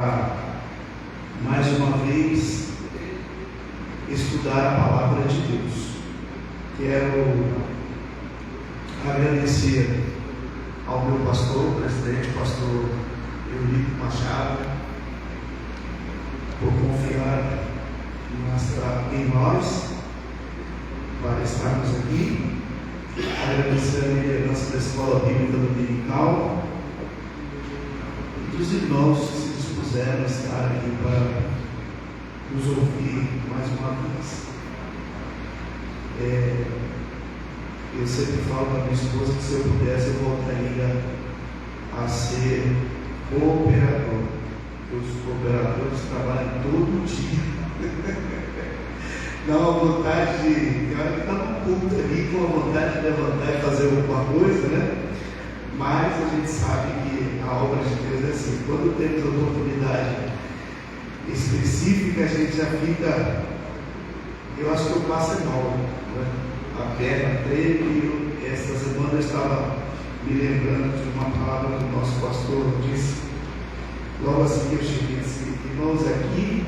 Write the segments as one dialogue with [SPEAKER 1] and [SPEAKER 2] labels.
[SPEAKER 1] mais uma vez estudar a palavra de Deus. Quero agradecer ao meu pastor, presidente, pastor Eurico Machado, por confiar em nós para estarmos aqui. Agradecer a liderança da Escola Bíblica Dominical e dos irmãos que se dispuseram a estar aqui para nos ouvir mais uma vez. Eu sempre falo para minha esposa que se eu pudesse eu voltaria a ser cooperador. Os cooperadores trabalham todo dia. Dá uma vontade de. Tem hora que está no culto ali com a vontade de levantar e fazer alguma coisa, né? Mas a gente sabe que a obra de Deus é assim. Quando temos a oportunidade específica, a gente já fica. Eu acho que eu passo mal, né? A perna treme. Essa semana eu estava me lembrando de uma palavra que o nosso pastor disse. Logo assim que eu cheguei, assim, irmãos, aqui,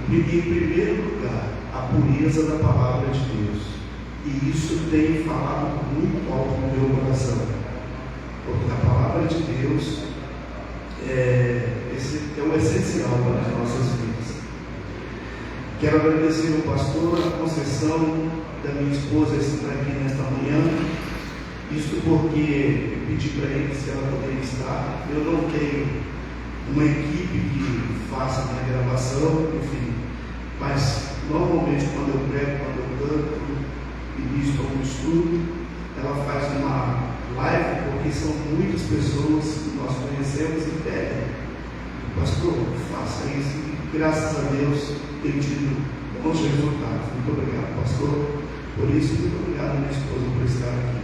[SPEAKER 1] em primeiro lugar, a pureza da palavra de Deus. E isso tem falado muito alto no meu coração. Porque a palavra de Deus é o essencial para as nossas vidas. Quero agradecer ao pastor a concessão da minha esposa estar aqui nesta manhã. Isso porque eu pedi para ele se ela poderia estar. Eu não tenho uma equipe que faça a minha gravação, enfim. Mas normalmente quando eu prego, quando eu canto, ministro algum estudo, ela faz uma live, porque são muitas pessoas que nós conhecemos e pedem: pastor, faça isso. E graças a Deus tem tido bons resultados. Muito obrigado, pastor, por isso. Muito obrigado, minha esposa, por estar aqui.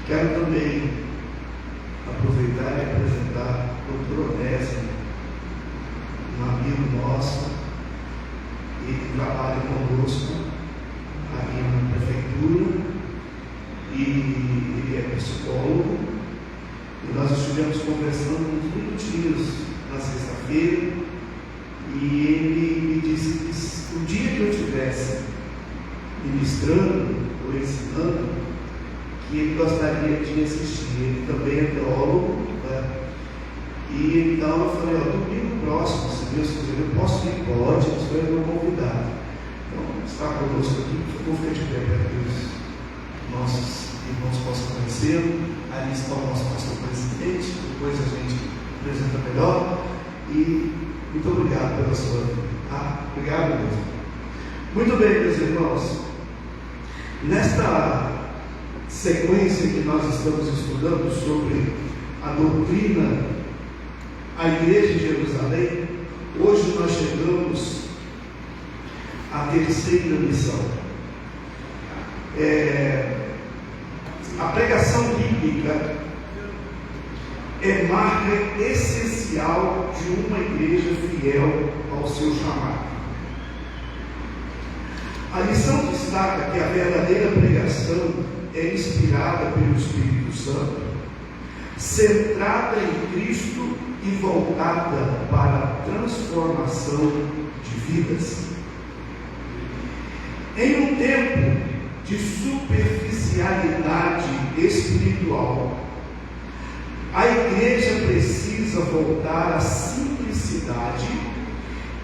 [SPEAKER 1] Quero também aproveitar e apresentar o Dr. Onésimo, um amigo nosso, ele trabalha conosco aqui na prefeitura e ele é psicólogo. E nós estivemos conversando uns minutinhos na sexta-feira e ele me disse que o dia que eu estivesse ministrando ou ensinando, que ele gostaria de assistir. Ele também é teólogo, né? E então eu falei: domingo próximo, se Deus quiser, eu posso ir? Pode, você é meu convidado. Então, está conosco aqui, por favor, fique de pé para que os nossos irmãos possam conhecê-lo. Ali está o nosso pastor presidente, depois a gente apresenta melhor. E muito obrigado pela sua vida. Tá? Obrigado mesmo. Muito bem, meus irmãos. Nesta sequência que nós estamos estudando sobre a doutrina, a Igreja de Jerusalém, hoje nós chegamos à terceira lição. A pregação bíblica é marca essencial de uma igreja fiel ao seu chamado. A lição destaca que a verdadeira pregação é inspirada pelo Espírito Santo, centrada em Cristo e voltada para a transformação de vidas. Em um tempo de superficialidade espiritual, a igreja precisa voltar à simplicidade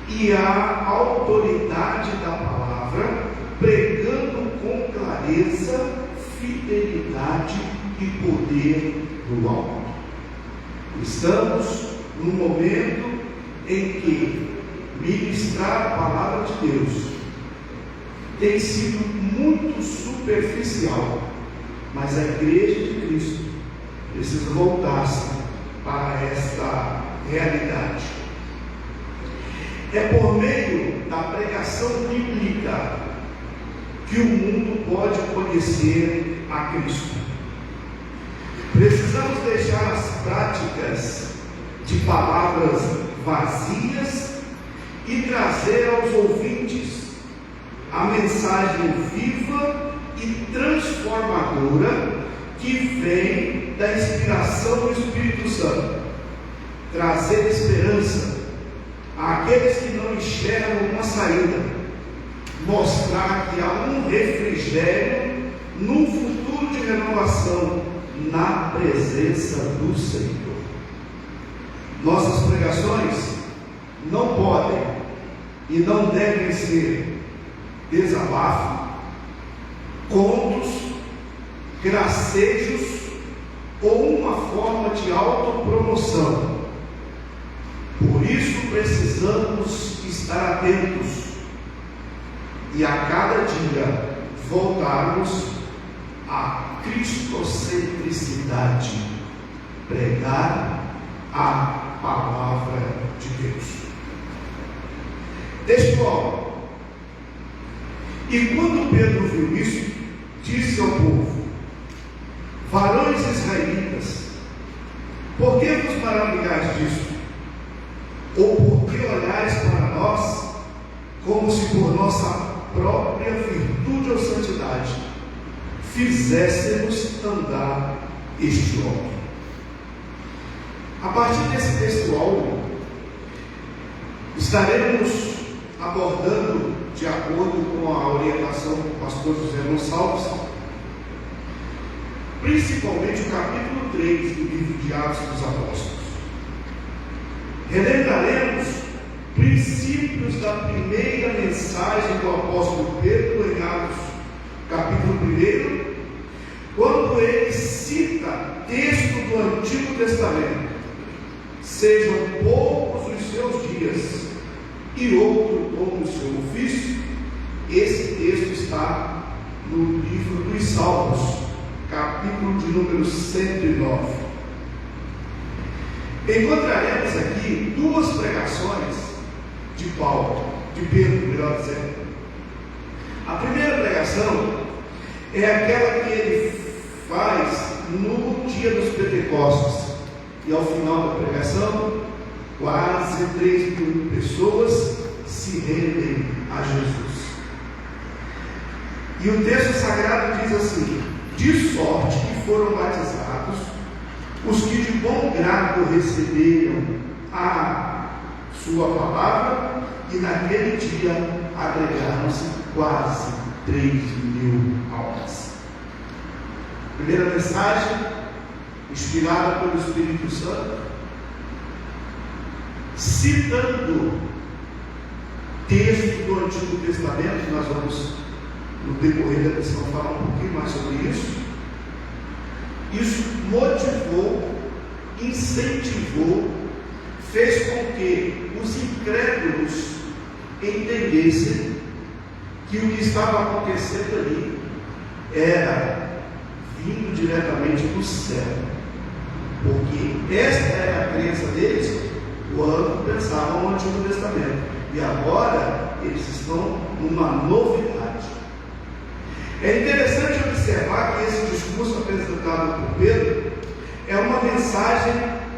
[SPEAKER 1] e à autoridade da palavra, pregando com clareza, fidelidade e poder do alto. Estamos num momento em que ministrar a palavra de Deus tem sido muito superficial, mas a igreja de Cristo precisa voltar-se para esta realidade. É por meio da pregação bíblica que o mundo pode conhecer a Cristo. Precisamos deixar as práticas de palavras vazias e trazer aos ouvintes a mensagem viva e transformadora que vem da inspiração do Espírito Santo. Trazer esperança àqueles que não enxergam uma saída, mostrar que há um refrigério num futuro de renovação na presença do Senhor. Nossas pregações não podem e não devem ser desabafo, contos, gracejos ou uma forma de autopromoção. Por isso precisamos estar atentos e a cada dia voltarmos à cristocentricidade, pregar a palavra de Deus. Textual. E quando Pedro viu isso, disse ao povo: varões israelitas, por que vos maravilhais disso? Ou por que olhais para nós como se por nossa própria virtude ou santidade fizéssemos andar este homem? A partir desse textual, estaremos abordando, de acordo com a orientação do pastor José Gonçalves, principalmente o capítulo 3 do livro de Atos dos Apóstolos. Relembraremos princípios da primeira mensagem do apóstolo Pedro em Atos, capítulo 1, quando ele cita texto do Antigo Testamento: sejam poucos os seus dias e outro como o seu ofício. Esse texto está no livro dos Salmos, capítulo de número 109. Encontraremos aqui duas pregações de Paulo, de Pedro, melhor dizendo. A primeira pregação é aquela que ele faz no dia dos Pentecostes, e ao final da pregação, quase 3.000 pessoas se rendem a Jesus. E o texto sagrado diz assim: de sorte que foram batizados os que de bom grado receberam a sua palavra, e naquele dia agregaram-se quase 3.000 almas. Primeira mensagem, inspirada pelo Espírito Santo, citando texto do Antigo Testamento. Nós vamos, no decorrer da lição, falar um pouquinho mais sobre isso. Isso motivou, incentivou, fez com que os incrédulos entendessem que o que estava acontecendo ali era vindo diretamente do céu, porque esta era a crença deles quando pensavam no Antigo Testamento, e agora eles estão numa novidade. É interessante observar que esse discurso apresentado por Pedro é uma mensagem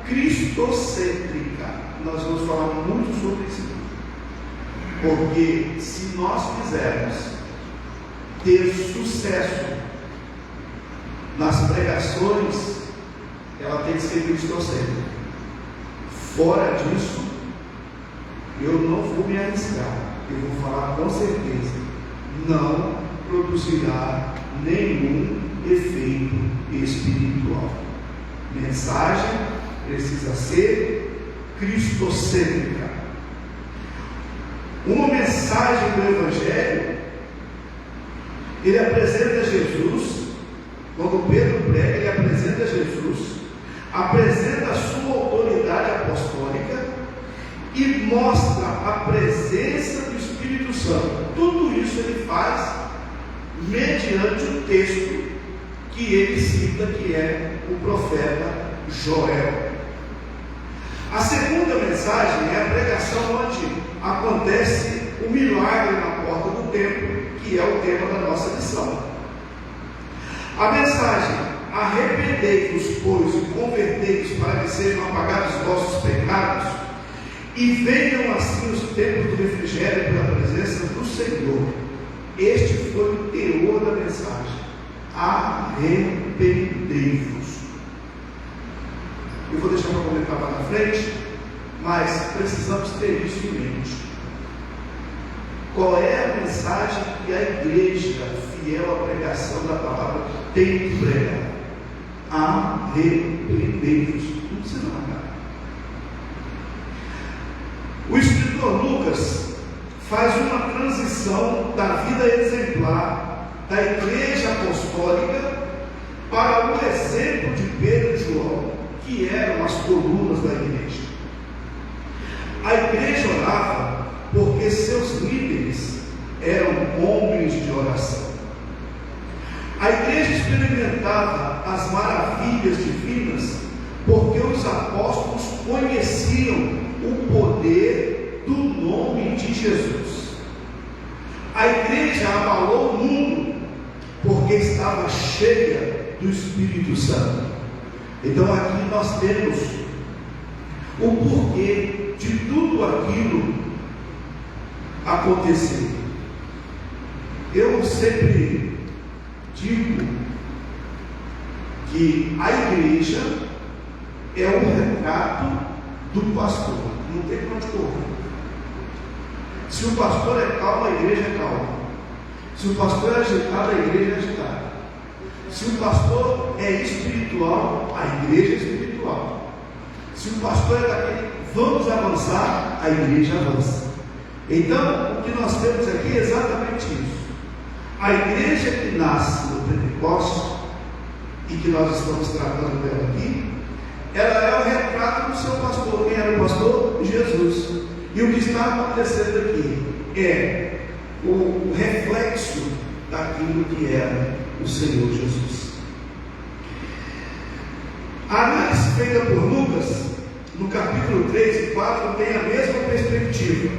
[SPEAKER 1] cristocêntrica. Nós vamos falar muito sobre isso, porque se nós quisermos ter sucesso nas pregações, ela tem que ser cristocêntrica. Fora disso, eu não vou me arriscar. Eu vou falar com certeza: não produzirá nenhum efeito espiritual. Mensagem precisa ser cristocêntrica. Uma mensagem do Evangelho, ele apresenta Jesus. Quando Pedro prega, ele apresenta Jesus, apresenta a sua autoridade apostólica e mostra a presença do Espírito Santo. Tudo isso ele faz mediante o texto que ele cita, que é o profeta Joel. A segunda mensagem é a pregação onde acontece o milagre na porta do templo, que é o tema da nossa lição. A mensagem: arrependei-vos, pois, e convertei-vos, para que sejam apagados os vossos pecados, e venham assim os tempos do refrigério pela presença do Senhor. Este foi o teor da mensagem: arrependei-vos. Eu vou deixar para comentar lá na frente, mas precisamos ter isso em mente. Qual é a mensagem que a igreja, fiel à pregação da palavra, tem que pregar? Arrependei-vos. Não precisa marcar. O escritor Lucas faz uma transição da vida exemplar da igreja apostólica para o exemplo de Pedro e João, que eram as colunas da igreja. A igreja orava porque seus líderes eram homens de oração. A igreja experimentava as maravilhas divinas porque os apóstolos conheciam o poder do nome de Jesus. A igreja abalou o mundo porque estava cheia do Espírito Santo. Então aqui nós temos o porquê de tudo aquilo acontecer. Eu sempre digo que a igreja é um retrato do pastor. Não tem para onde correr. Se o pastor é calmo, a igreja é calma. Se o pastor é agitado, a igreja é agitada. Se o pastor é espiritual, a igreja é espiritual. Se o pastor é daquele, vamos avançar, a igreja avança. Então, o que nós temos aqui é exatamente isso. A igreja que nasce no Pentecostes, e que nós estamos tratando dela aqui, ela é o retrato do seu pastor. Quem era o pastor? Jesus. E o que está acontecendo aqui é o reflexo daquilo que era o Senhor Jesus. A análise feita por Lucas, no capítulo 3 e 4, tem a mesma perspectiva.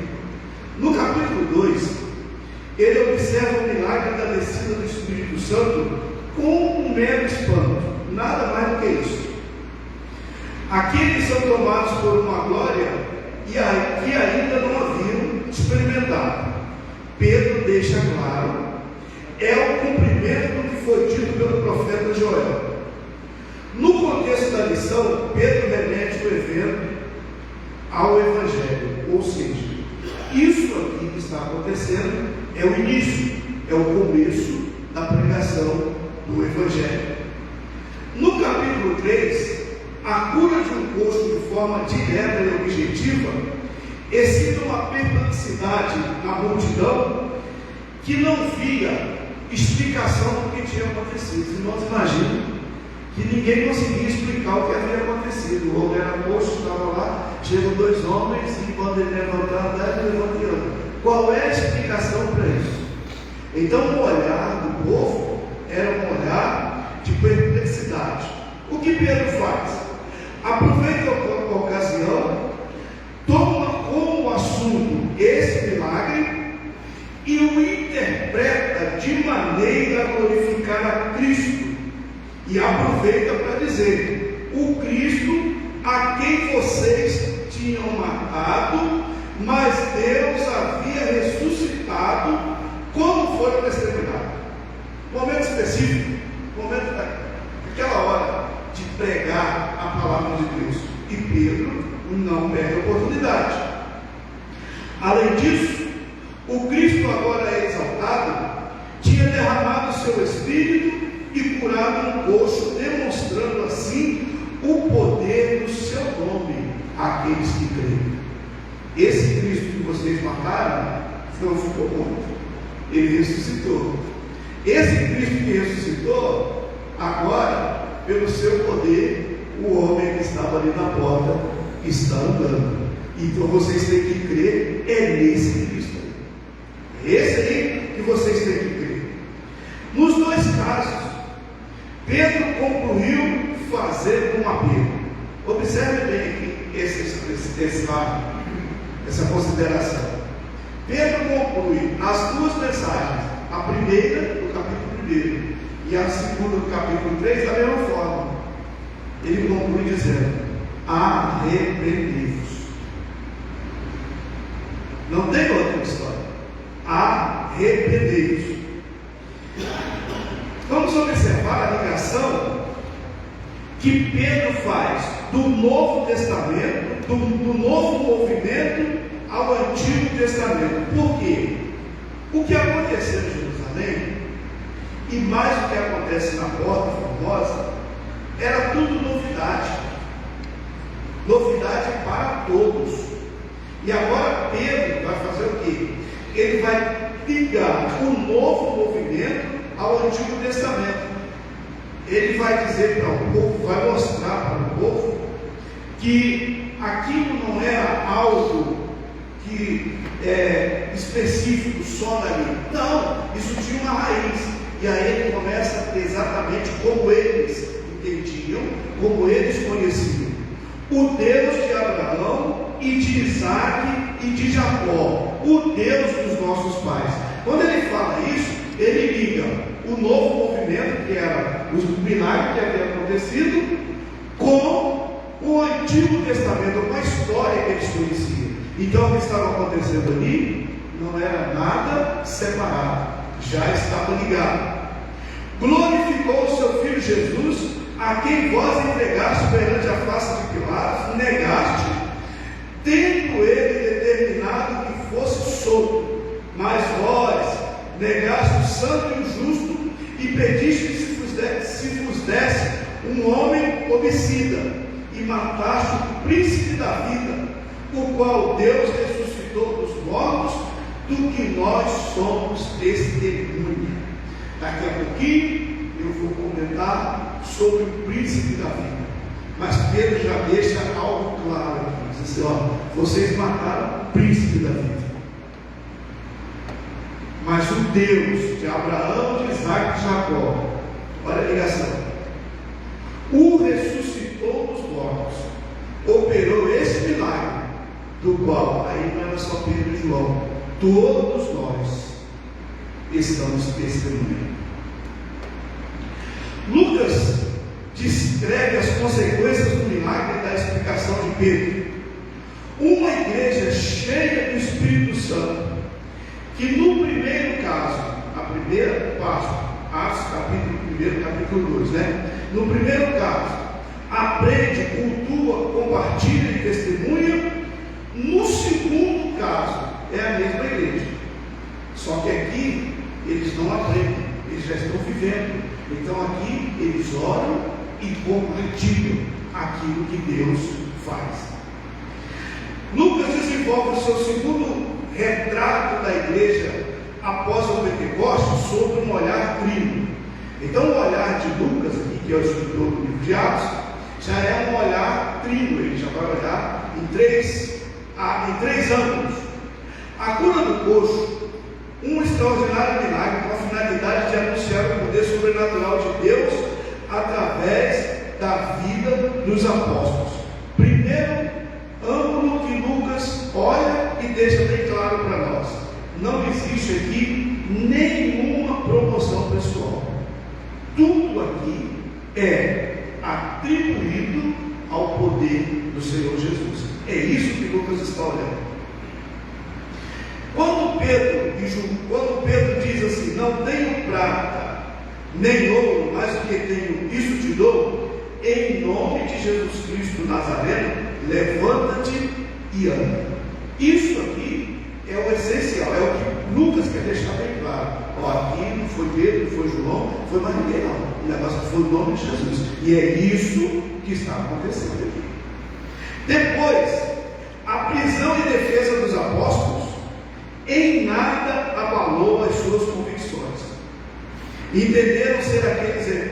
[SPEAKER 1] No capítulo 2, ele observa o milagre da descida do Espírito Santo com um mero espanto, nada mais do que isso. Aqui eles são tomados por uma glória que ainda não haviam experimentado. Pedro deixa claro, é o cumprimento do que foi dito pelo profeta Joel. No contexto da lição, Pedro remete o evento ao Evangelho, ou seja, isso aqui que está acontecendo é o início, é o começo da pregação do Evangelho. No capítulo 3, a cura de um coxo de forma direta e objetiva excita uma perplexidade na multidão que não via explicação do que tinha acontecido. Os irmãos imaginam que ninguém conseguia explicar o que havia acontecido. O homem era coxo, estava lá, chegam dois homens e quando ele levantar, ele levantando. Qual é a explicação para isso? Então o olhar do povo era um olhar de perplexidade. O que Pedro faz? Aproveita a ocasião, toma como assunto esse milagre e o interpreta de maneira a glorificar a Cristo. E aproveita para dizer: o Cristo a quem vocês tinham matado, mas Deus havia ressuscitado, como foi testemunhado. Momento específico, momento daquela hora de pregar a palavra de Deus. E Pedro não perde a oportunidade. Além disso, o Cristo agora é exaltado, tinha derramado o seu Espírito e curado um coxo, demonstrando assim o poder do seu nome àqueles que creem. Esse Cristo que vocês mataram não ficou morto, ele ressuscitou. Esse Cristo que ressuscitou, agora, pelo seu poder, o homem que estava ali na porta está andando. Então vocês têm que crer, é nesse Cristo aí. É esse aí que vocês têm que crer. Nos dois casos, Pedro concluiu fazendo um apelo. Observe bem aqui essa consideração. Pedro conclui as duas mensagens, a primeira do capítulo 1 e a segunda do capítulo 3 da mesma forma. Ele conclui dizendo: arrependei-vos. Não tem outra história. Arrependei-vos. Vamos observar a ligação que Pedro faz do Novo Testamento, do novo movimento ao Antigo Testamento. Por quê? O que aconteceu em Jerusalém, e mais o que acontece na Porta Formosa, era tudo novidade. Novidade para todos. E agora Pedro vai fazer o quê? Ele vai ligar o novo movimento ao Antigo Testamento. Ele vai dizer para o povo, vai mostrar para o povo que aquilo não era algo que é específico só dali. Não, isso tinha uma raiz. E aí ele começa exatamente como eles entendiam, como eles conheciam. O Deus de Abraão e de Isaac e de Jacó, o Deus dos nossos pais. Quando ele fala isso, ele liga o novo movimento, que era os milagres que haviam acontecido, com o Antigo Testamento, com a história que eles conheciam. Então o que estava acontecendo ali não era nada separado, já estava ligado. Glorificou o seu Filho Jesus, a quem vós entregaste perante a face de Pilatos, negaste, tendo ele determinado que fosse solto, mas vós negaste o santo e o justo, e pediste que se vos desse um homem homicida, e mataste o príncipe da vida, o qual Deus ressuscitou dos mortos, do que nós somos testemunha. Daqui a pouquinho eu vou comentar sobre o príncipe da vida, mas Pedro já deixa algo claro aqui, diz assim, ó, vocês mataram o príncipe da vida, mas o Deus de Abraão, de Isaac e de Jacó, olha a ligação, o ressuscitou dos mortos, operou esse milagre, do qual, aí não era só Pedro e João, todos nós estamos testemunhando. Lucas descreve as consequências do milagre da explicação de Pedro. Uma igreja cheia do Espírito Santo, que no primeiro caso, a primeira parte, Atos capítulo 1, capítulo 2, né? No primeiro caso, aprende, cultua, compartilha e testemunha. No segundo caso, é a mesma igreja, só que aqui eles não aprendem, eles já estão vivendo. Então aqui eles oram e compartilham aquilo que Deus faz. Lucas desenvolve o seu segundo retrato da igreja após o Pentecostes sobre um olhar trino. Então o olhar de Lucas aqui, que é o escritor do livro de Atos, já é um olhar trino. Ele já vai olhar em três ângulos. A cura do coxo, um extraordinário milagre com a finalidade de anunciar o poder sobrenatural de Deus através da vida dos apóstolos. Primeiro ângulo que Lucas olha e deixa bem claro para nós: não existe aqui nenhuma promoção pessoal. Tudo aqui é atribuído ao poder do Senhor Jesus. É isso que Lucas está olhando. Quando Pedro diz assim, não tenho prata nem ouro, mas o que tenho, isso te dou, em nome de Jesus Cristo Nazareno, levanta-te e anda. Isso aqui é o essencial, é o que Lucas quer deixar bem claro. Ó, aqui não foi Pedro, não foi João, não foi mais ninguém não. O negócio foi o nome de Jesus. E é isso que está acontecendo aqui. Depois, a prisão e defesa dos apóstolos em nada abalou as suas convicções. Entenderam ser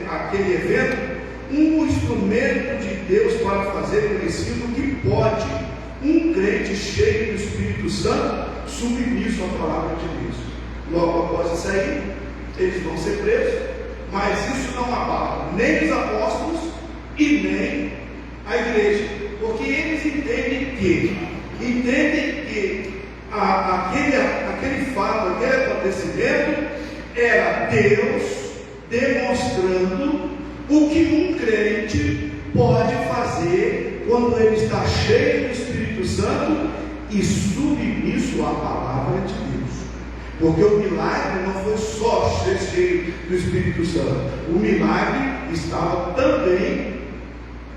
[SPEAKER 1] aquele evento um instrumento de Deus para fazer conhecido o que pode um crente cheio do Espírito Santo submisso à palavra de Deus. Logo após isso aí, eles vão ser presos, mas isso não abala nem os apóstolos e nem a igreja, porque eles entendem que aquele fato, aquele acontecimento era Deus demonstrando o que um crente pode fazer quando ele está cheio do Espírito Santo e submisso à palavra de Deus. Porque o milagre não foi só ser cheio do Espírito Santo, o milagre estava também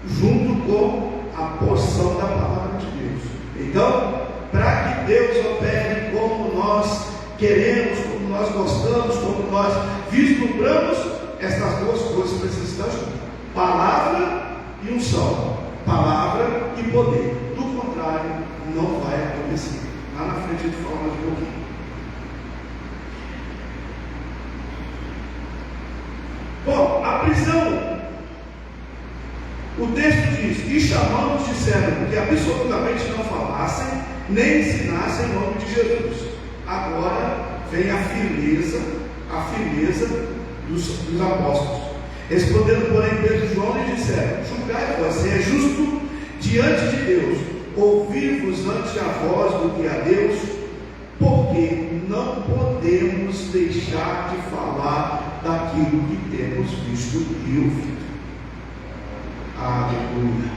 [SPEAKER 1] junto com a porção da palavra de Deus. Então, para que Deus opere como nós queremos, como nós gostamos, como nós vislumbramos, essas duas coisas precisam estar juntas: palavra e unção, palavra e poder. Do contrário, não vai acontecer. Lá na frente a gente fala mais um pouquinho. Bom, a prisão, o texto diz: e chamando, disseram que absolutamente não falassem, nem ensinassem em nome de Jesus. Agora vem a firmeza dos apóstolos. Respondendo, porém, Pedro e João lhe disseram: julgai-vos se é justo diante de Deus ouvir-vos antes a vós do que a Deus, porque não podemos deixar de falar daquilo que temos visto e ouvido. Aleluia.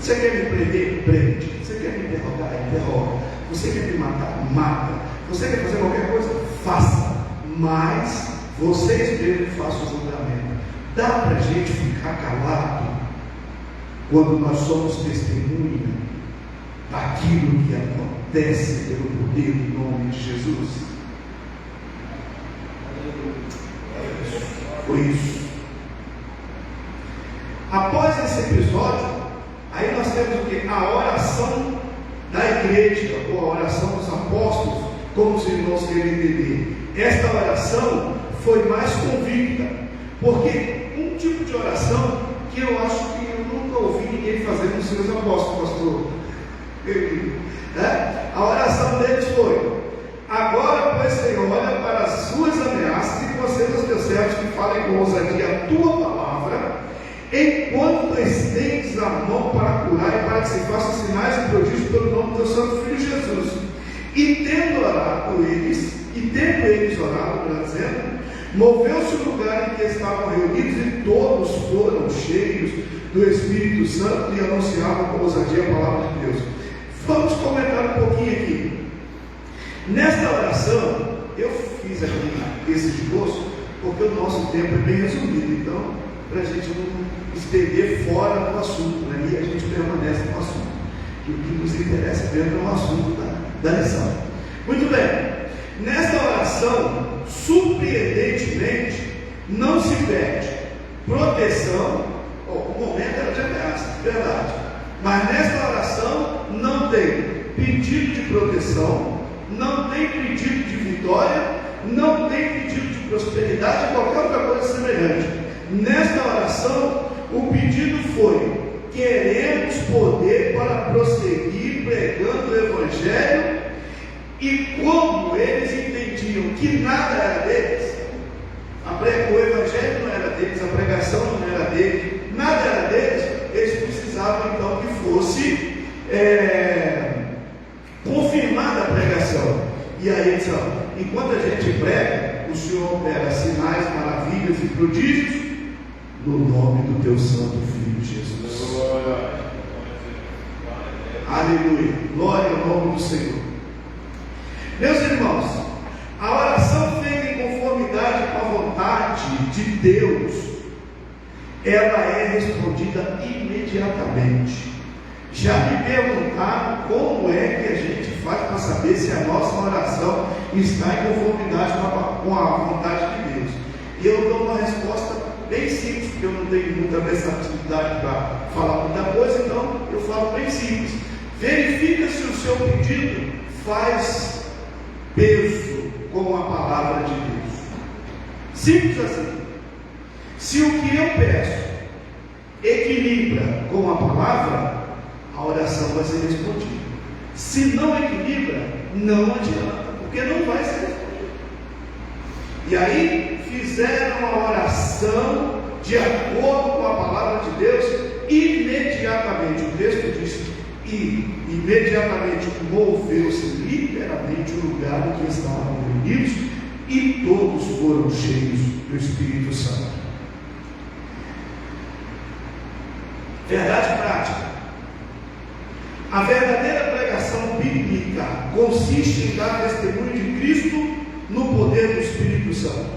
[SPEAKER 1] Você quer me prender? Prende. Você quer me interrogar? Interroga. Você quer me matar? Mata. Você quer fazer qualquer coisa? Faça. Mas vocês mesmos façam o julgamento. Dá para a gente ficar calado quando nós somos testemunha daquilo que acontece pelo poder do nome de Jesus? Foi isso. Após esse episódio, aí nós temos o que? A oração da igreja, ou a oração dos apóstolos, como os irmãos querem entender. Esta oração foi mais convicta, porque um tipo de oração que eu acho que eu nunca ouvi ninguém fazer nos seus apóstolos, pastor. A oração deles foi: agora, pois, Senhor, olha para as suas ameaças e conceda aos teus servos que falem com ousadia a tua palavra, enquanto estendes a mão para curar e para que se façam sinais e prodígios pelo nome do teu santo Filho Jesus. E tendo eles orado, dizendo, moveu-se o lugar em que estavam reunidos e todos foram cheios do Espírito Santo e anunciavam com ousadia a palavra de Deus. Vamos comentar um pouquinho aqui. Nesta oração, eu fiz aqui esse esboço porque o nosso tempo é bem resumido, então, para a gente não estender fora do assunto, né? E a gente permanece no assunto, que o que nos interessa mesmo é o assunto da lição. Muito bem, nesta oração, surpreendentemente, não se pede proteção. O momento era de ameaça, verdade, mas nesta oração não tem pedido de proteção, não tem pedido de vitória, não tem pedido de prosperidade ou qualquer outra coisa semelhante. Nesta oração, o pedido foi: queremos poder para prosseguir pregando o Evangelho. E como eles entendiam que nada era deles, o Evangelho não era deles, a pregação não era deles, nada era deles, eles precisavam então que fosse confirmada a pregação. E aí, então, enquanto a gente prega, o Senhor opera sinais, maravilhas e prodígios no nome do teu santo Filho Jesus. Aleluia, glória ao nome do Senhor. Meus irmãos, a oração feita em conformidade com a vontade de Deus, ela é respondida imediatamente. Já me perguntaram como é que a gente faz para saber se a nossa oração está em conformidade com a vontade de Deus. E eu dou uma resposta bem simples, porque eu não tenho muita versatilidade para falar muita coisa, então eu falo bem simples. Verifica se o seu pedido faz peso com a palavra de Deus. Simples assim. Se o que eu peço equilibra com a palavra, a oração vai ser respondida. Se não equilibra, não adianta, porque não vai ser respondida. E aí fizeram a oração de acordo com a palavra de Deus imediatamente. O texto diz: e imediatamente moveu-se literalmente o lugar em que estavam reunidos, e todos foram cheios do Espírito Santo. Verdade prática. A verdadeira pregação bíblica consiste em dar testemunho de Cristo no poder do Espírito Santo.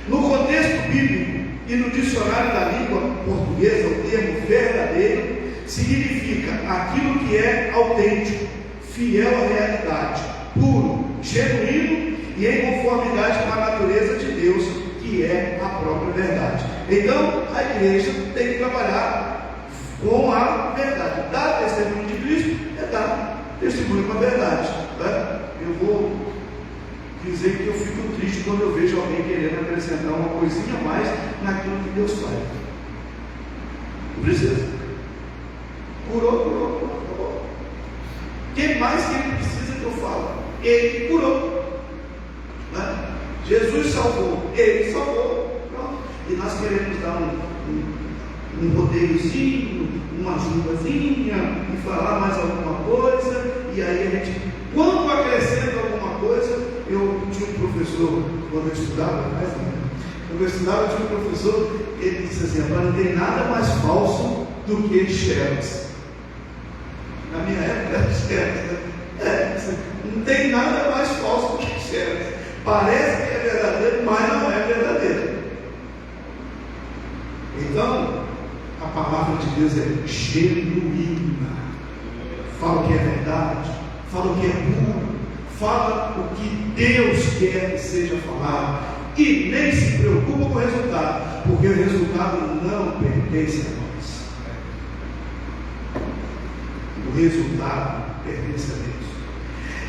[SPEAKER 1] No contexto bíblico e no dicionário da língua portuguesa, o termo verdadeiro significa aquilo que é autêntico, fiel à realidade, puro, genuíno e em conformidade com a natureza de Deus, que é a própria verdade. Então, a igreja tem que trabalhar com a verdade. Dar testemunho de Cristo é dar testemunho com a verdade. Né? Eu vou dizer que eu fico triste quando eu vejo alguém querendo acrescentar uma coisinha a mais naquilo que Deus faz. Não precisa. Curou, acabou. O que mais que ele precisa que eu fale? Ele curou. Né? Jesus salvou, ele salvou. Pronto. E nós queremos dar um rodeiozinho, uma ajudazinha e falar mais alguma coisa, e aí a gente, quando acrescenta alguma coisa, eu tinha um professor, quando eu estudava, tinha um professor, ele disse assim: não tem nada mais falso do que Xerox. Na minha época era Xerox, né? Não tem nada mais falso do que Xerox. Parece que é verdadeiro, mas não é verdadeiro. Então, a palavra de Deus é genuína. Fala o que é verdade, fala o que é puro, fala o que Deus quer que seja falado, e nem se preocupa com o resultado, porque o resultado não pertence a nós. O resultado pertence a Deus.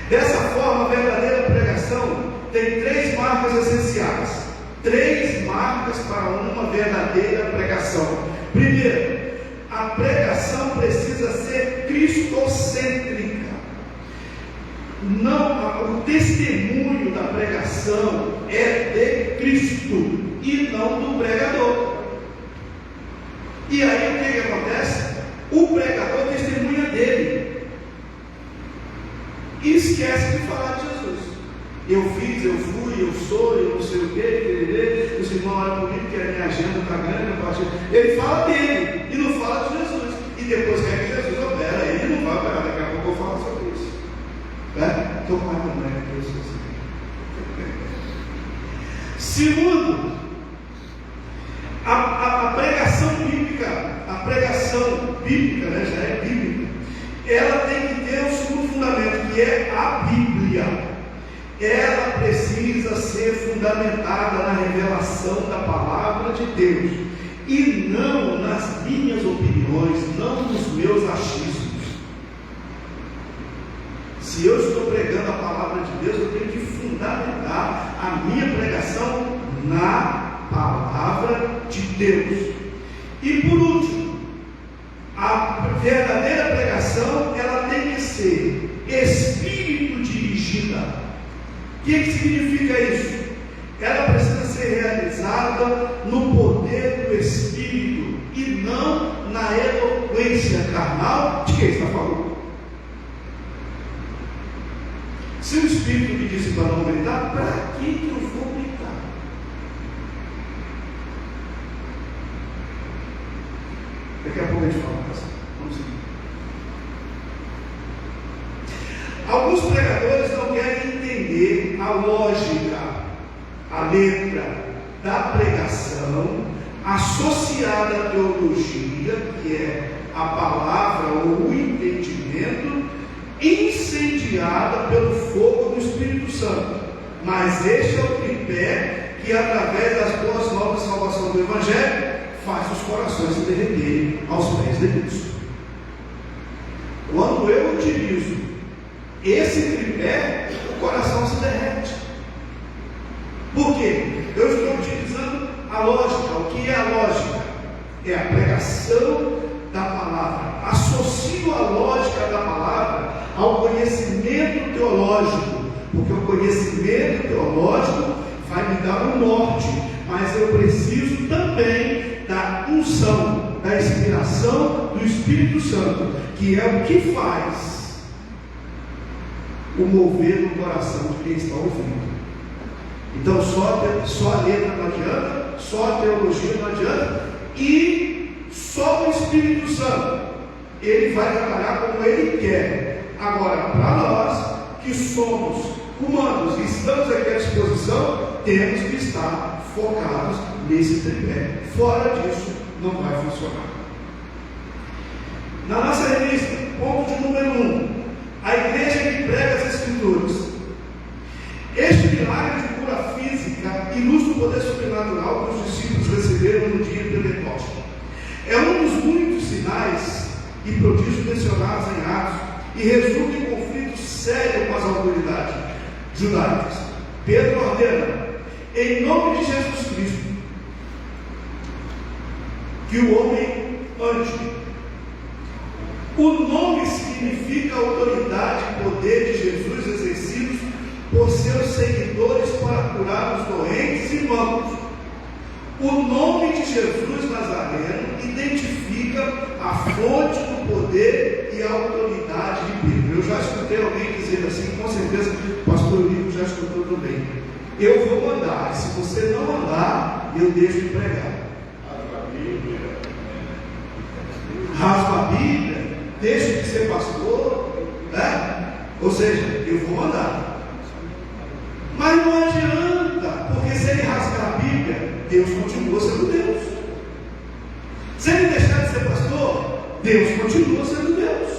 [SPEAKER 1] Dessa forma, a verdadeira pregação tem 3 marcas essenciais. 3 marcas para uma verdadeira pregação. Primeiro, a pregação precisa ser cristocêntrica. Não, o testemunho da pregação é de Cristo e não do pregador. E aí o que acontece? O pregador testemunha dele e esquece de falar de Jesus. Eu fiz, eu fui, eu sou, eu não sei o que, os irmãos olham comigo que a minha agenda está grande, ele fala dele e não fala de Jesus. E depois quer que Jesus opera, ele não vai operar, daqui a pouco eu falo sobre isso. Estou com a mãe aqui, eu sou assim. Segundo, a pregação bíblica, né, já é bíblica, ela tem que ter o segundo fundamento, que é a Bíblia. Ela precisa ser fundamentada na revelação da palavra de Deus e não nas minhas opiniões, não nos meus achismos. Se eu estou pregando a palavra de Deus, eu tenho que fundamentar a minha pregação na palavra de Deus. E por último, a verdadeira pregação, ela tem que ser espírito dirigida. O que significa isso? Ela precisa ser realizada no poder do Espírito e não na eloquência carnal de quem está falando. Se o Espírito me disse para não gritar, para que eu vou gritar? Daqui a pouco a gente fala, vamos seguir. Alguns pregadores não querem entender a lógica, a letra da pregação associada à teologia, que é a palavra ou o entendimento, incendiada pelo fogo do Espírito Santo. Mas este é o tripé que, através das boas novas de salvação do Evangelho, faz os corações se derreterem aos pés de Cristo. Quando eu utilizo esse tripé, o coração se derrete. Por quê? Eu estou utilizando a lógica. O que é a lógica? É a pregação da palavra. Associo a lógica da palavra ao conhecimento teológico, porque o conhecimento teológico vai me dar um norte, mas eu preciso também da unção, da inspiração do Espírito Santo, que é o que faz o mover no coração de quem está ouvindo. Então só a letra não adianta, só a teologia não adianta, e só o Espírito Santo, ele vai trabalhar como ele quer. Agora, para nós que somos humanos e estamos aqui à disposição, temos que estar focados nesse tripé. Fora disso, não vai funcionar. Na nossa revista, ponto de número 1, a igreja que prega as Escrituras. Este milagre de cura física ilustra o poder sobrenatural que os discípulos receberam no dia de Pentecostes. É um dos muitos sinais e prodígios mencionados em Atos e resulta em conflito sério com as autoridades judaicas. Pedro ordena, em nome de Jesus Cristo, que o homem ande. O nome significa autoridade e poder de Jesus exercidos por seus seguidores para curar os doentes e mancos. O nome de Jesus Nazareno identifica a fonte do poder e a autoridade de Pedro. Eu já escutei alguém dizer assim, com certeza o pastor Nico já escutou também. Eu vou mandar, e se você não mandar, eu deixo de pregar. Rasga a Bíblia, deixa de ser pastor, né? Ou seja, eu vou mandar. Mas não adianta, porque se ele rasgar a Bíblia, Deus continua sendo Deus. Se ele deixar de ser pastor, Deus continua sendo Deus.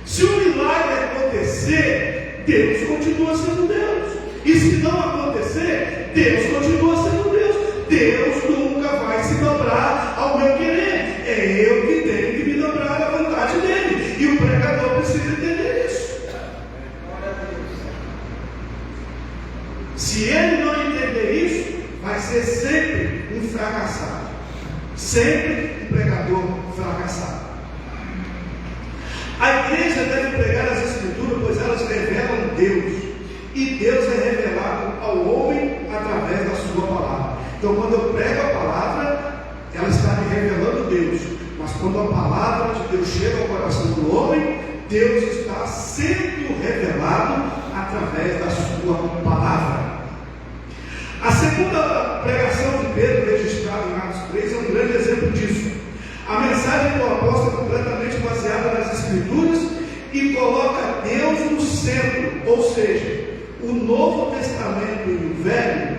[SPEAKER 1] Se o milagre acontecer, Deus continua sendo Deus. E se não acontecer, Deus continua sendo Deus. Deus nunca vai se dobrar ao meu querer. É eu que tenho que me dobrar à vontade dele. E o pregador precisa entender isso. Se ele não entender isso, vai ser sempre um fracassado. Sempre um pregador fracassado. A igreja deve pregar as Escrituras, pois elas revelam Deus. E Deus é revelado ao homem através da sua palavra. Então, quando eu prego a palavra, ela está me revelando Deus. Mas quando a palavra de Deus chega ao coração do homem, Deus está sendo revelado através da sua palavra. A segunda pregação de Pedro, registrada em Atos 3, é um grande exemplo disso. A mensagem do apóstolo é completamente baseada nas Escrituras e coloca Deus no centro, ou seja, o Novo Testamento e o Velho.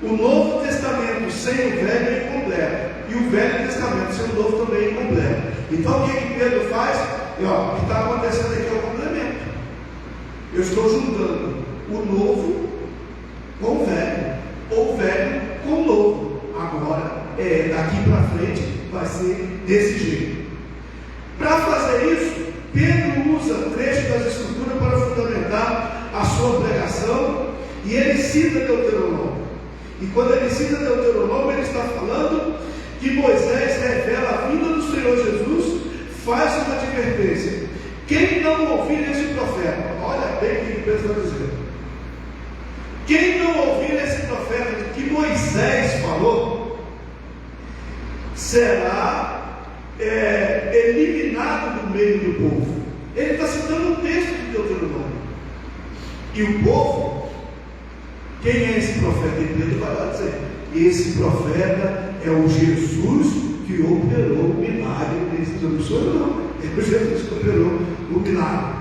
[SPEAKER 1] O Novo Testamento sem o Velho é incompleto, e o Velho Testamento sem o Novo também é incompleto. Então o que Pedro faz? O que está acontecendo aqui é o complemento. Eu estou juntando o Novo com o Velho, ou o Velho com o Novo. Agora, daqui para frente, vai ser desse jeito. Para fazer isso, Pedro usa trecho das Escrituras para fundamentar a sua pregação, e ele cita Deuteronômio. E quando ele cita Deuteronômio, ele está falando que Moisés revela a vinda do Senhor Jesus, faz uma advertência: quem não ouvir esse profeta, olha bem o que Pedro está dizendo, quem não ouvir esse profeta que Moisés falou, será eliminado do meio do povo. Ele está citando um texto de Deuteronômio. E o povo, quem é esse profeta? E Pedro vai lá dizer: esse profeta é o Jesus que operou o milagre. Não sou eu, não. É o Jesus que operou o milagre.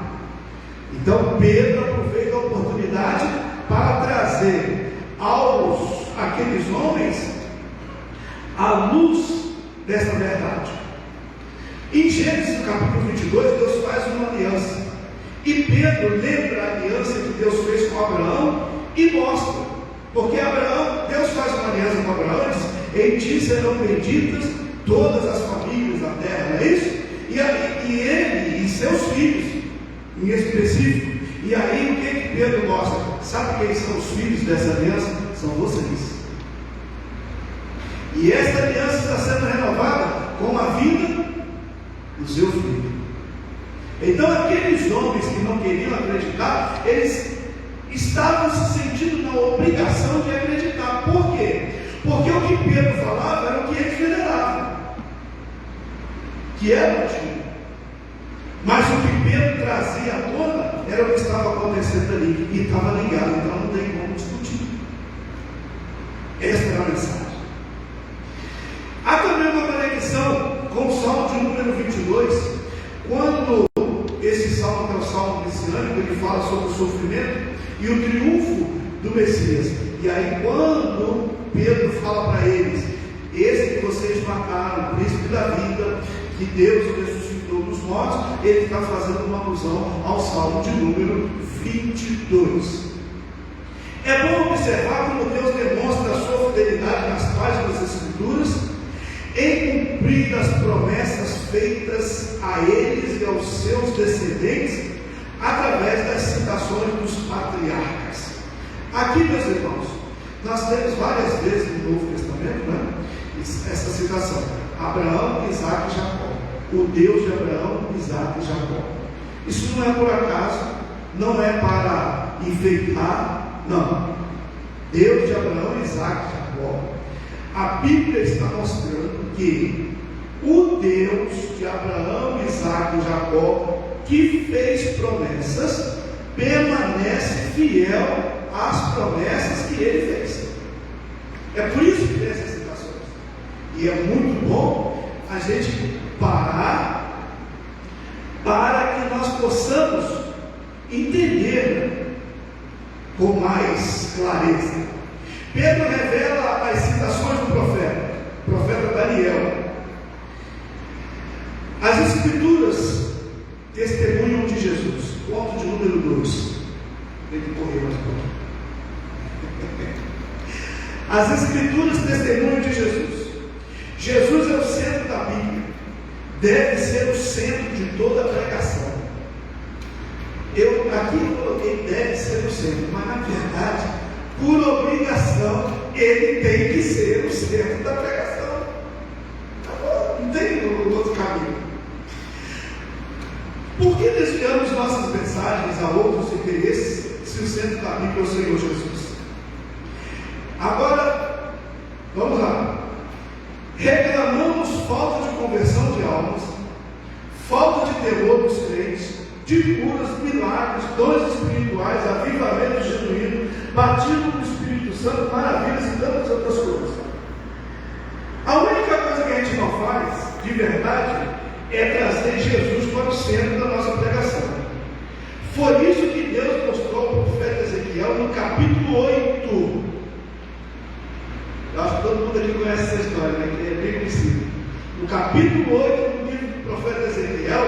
[SPEAKER 1] Então Pedro aproveita a oportunidade para trazer aqueles homens a luz desta verdade. Em Gênesis, no capítulo 22, Deus faz uma aliança. E Pedro lembra a aliança que Deus fez com Abraão e mostra. Porque Deus faz uma aliança com Abraão e diz: em ti serão benditas todas as famílias da terra, não é isso? E ele e seus filhos, em específico. E aí o que Pedro mostra? Sabe quem são os filhos dessa aliança? São vocês. E esta aliança está sendo renovada com a vida do seu filho. Então aqueles homens que não queriam acreditar, eles estavam se sentindo na obrigação de acreditar. Por quê? Porque o que Pedro falava era o que eles veneravam, que era o antigo. Mas o que Pedro trazia à tona era o que estava acontecendo ali, e estava ligado, então não tem como discutir. Esta era a mensagem. Há também uma conexão com o Salmo de número 22, quando esse salmo, que é o salmo messiânico, ele fala sobre o sofrimento e o triunfo do Messias. E aí quando Pedro fala para eles: esse que vocês mataram, o príncipe da vida, que Deus ressuscitou, dos mortos, ele está fazendo uma alusão ao Salmo de número 22. É bom observar como Deus demonstra a sua fidelidade nas páginas das Escrituras, em cumprir as promessas feitas a eles e aos seus descendentes, através das citações dos patriarcas. Aqui, meus irmãos, nós temos várias vezes no Novo Testamento, né, essa citação: Abraão, Isaac e Jacó, o Deus de Abraão, Isaac e Jacó. Isso não é por acaso, não é para enfeitar, não. Deus de Abraão, Isaac e Jacó. A Bíblia está mostrando que o Deus de Abraão, Isaac e Jacó, que fez promessas, permanece fiel às promessas que ele fez. É por isso que tem essas citações. E é muito bom a gente parar para que nós possamos entender com mais clareza. Pedro revela as citações do profeta Daniel. As Escrituras testemunham de Jesus. Ponto de número 2. Tem que correr mais um pouquinho. As Escrituras testemunham de Jesus. Jesus é o centro da Bíblia. Deve ser o centro de toda a pregação. Eu aqui coloquei deve ser o centro, mas na verdade, por obrigação, ele tem que ser o centro da pregação. Não tem outro caminho. Por que desviamos nossas mensagens a outros interesses se o centro da Bíblia é o Senhor Jesus? Agora, vamos lá. Reclamamos falta de conversão de almas, falta de temor dos crentes, de curas, milagres, dons espirituais, avivamento genuíno, batismo do Espírito Santo, maravilhas e tantas outras coisas. A única coisa que a gente não faz, de verdade, é trazer Jesus para o centro da nossa pregação. Foi isso que Deus mostrou ao profeta Ezequiel no capítulo 8. Eu acho que todo mundo aqui conhece essa história, né? Que é bem conhecida. No capítulo 8 do livro do profeta Ezequiel,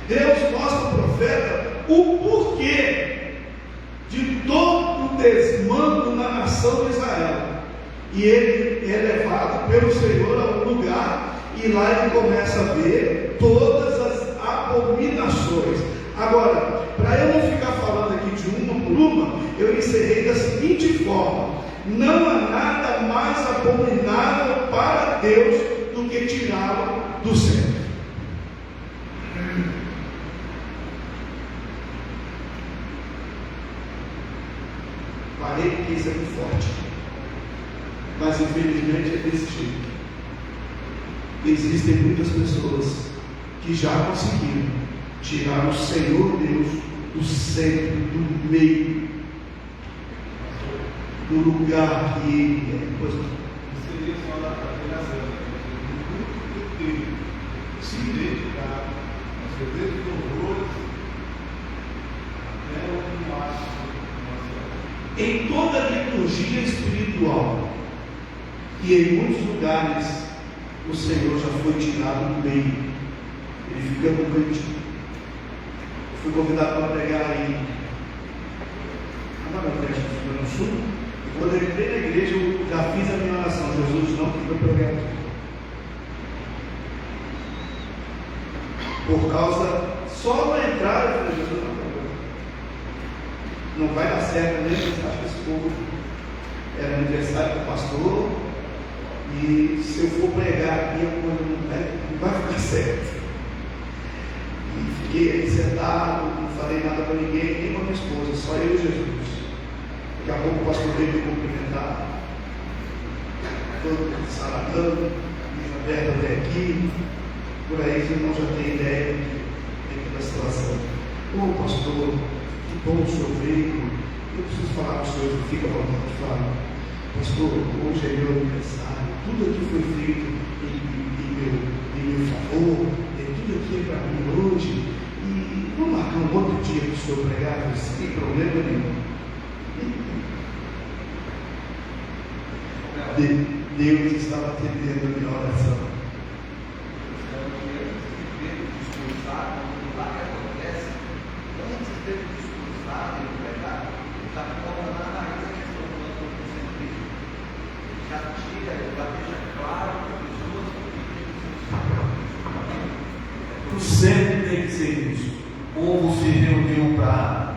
[SPEAKER 1] Deus mostra ao profeta o porquê de todo o desmando na nação de Israel. E ele é levado pelo Senhor a um lugar, e lá ele começa a ver todas as abominações. Agora, para eu não ficar falando aqui de uma por uma, eu encerrei da seguinte forma: não há nada mais abominável para Deus do que tirá-lo do centro. Parei porque isso é muito forte, mas infelizmente é desse jeito. Existem muitas pessoas que já conseguiram tirar o Senhor Deus do centro, do meio, do lugar que Ele é. Pois não. Seria só da pregação, se dedicar aos segredos louvores até o máximo. Em toda a liturgia espiritual e em muitos lugares, o Senhor já foi tirado do meio. Ele fica no cantinho. Fui convidado para pregar em na igreja do Rio Grande do Sul. E quando eu entrei na igreja, eu já fiz a minha oração: Jesus, não fica pregar aqui. Por causa, só na entrada, eu falei: Jesus, não vai dar certo mesmo. Acho que esse povo era aniversário do pastor, e se eu for pregar aqui, a coisa não vai ficar certo. E fiquei aí sentado, não falei nada para ninguém, nem para minha esposa, só eu e Jesus. Daqui a pouco o pastor veio me cumprimentar, todo saladão, Isabela veio aqui. Por aí os irmãos já têm ideia da situação. Ô pastor, que bom o senhor veio. Eu preciso falar com o senhor, fica à vontade de falar. Pastor, hoje é meu aniversário, tudo aqui foi feito em meu favor, tudo aqui é para mim hoje, e vamos marcar um outro dia para o senhor pregar, sem problema nenhum. Deus estava atendendo a minha oração.
[SPEAKER 2] discursar, quando o milagre acontece, antes dele discursar e pregar, ele já coloca na raiz a questão do antropocentrismo. Ele já tira, ele já deixa claro para as pessoas o que
[SPEAKER 1] o centro tem que ser isso. O povo se reuniu para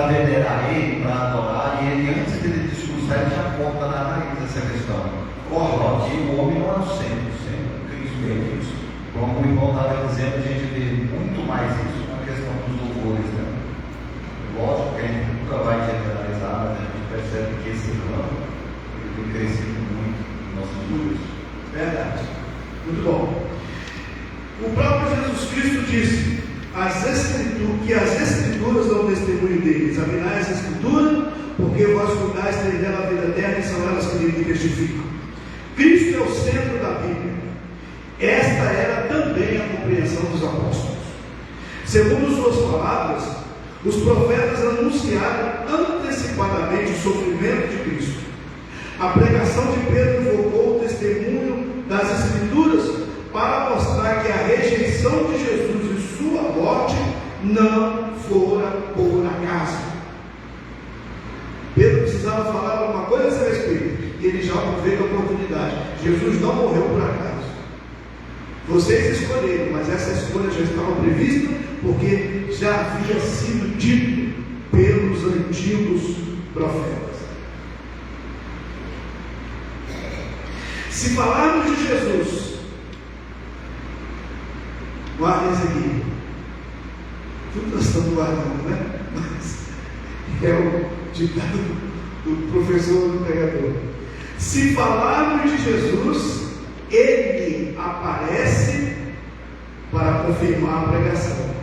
[SPEAKER 1] venerar ele, para adorar, e ele, antes dele discursar, ele já conta na raiz essa questão. Ora, que o homem não é o centro, sempre Cristo é isso. Como o irmão estava dizendo, a gente vê muito mais isso na questão dos louvores, né? Lógico que a gente nunca vai generalizar, mas a gente percebe que esse ramo tem crescido muito em nossos dias. Verdade. Muito bom. O próprio Jesus Cristo disse que as Escrituras dão testemunho dele. Examinai as Escrituras, porque vós cuidais ter dela a vida eterna, e são elas que lhe testificam. Cristo é o centro da Bíblia. Esta era também a compreensão dos apóstolos. Segundo suas palavras, os profetas anunciaram antecipadamente o sofrimento de Cristo. A pregação de Pedro invocou o testemunho das Escrituras para mostrar que a rejeição de Jesus e sua morte não fora por acaso. Pedro precisava falar alguma coisa a esse respeito, e ele já veio a oportunidade. Jesus não morreu por acaso. Vocês escolheram, mas essa escolha já estava prevista, porque já havia sido dito pelos antigos profetas. Se falarmos de Jesus, guardem isso aqui. Tudo nós estamos guardando, né? Mas é o ditado do professor do pregador. Se falarmos de Jesus, ele aparece para confirmar a pregação.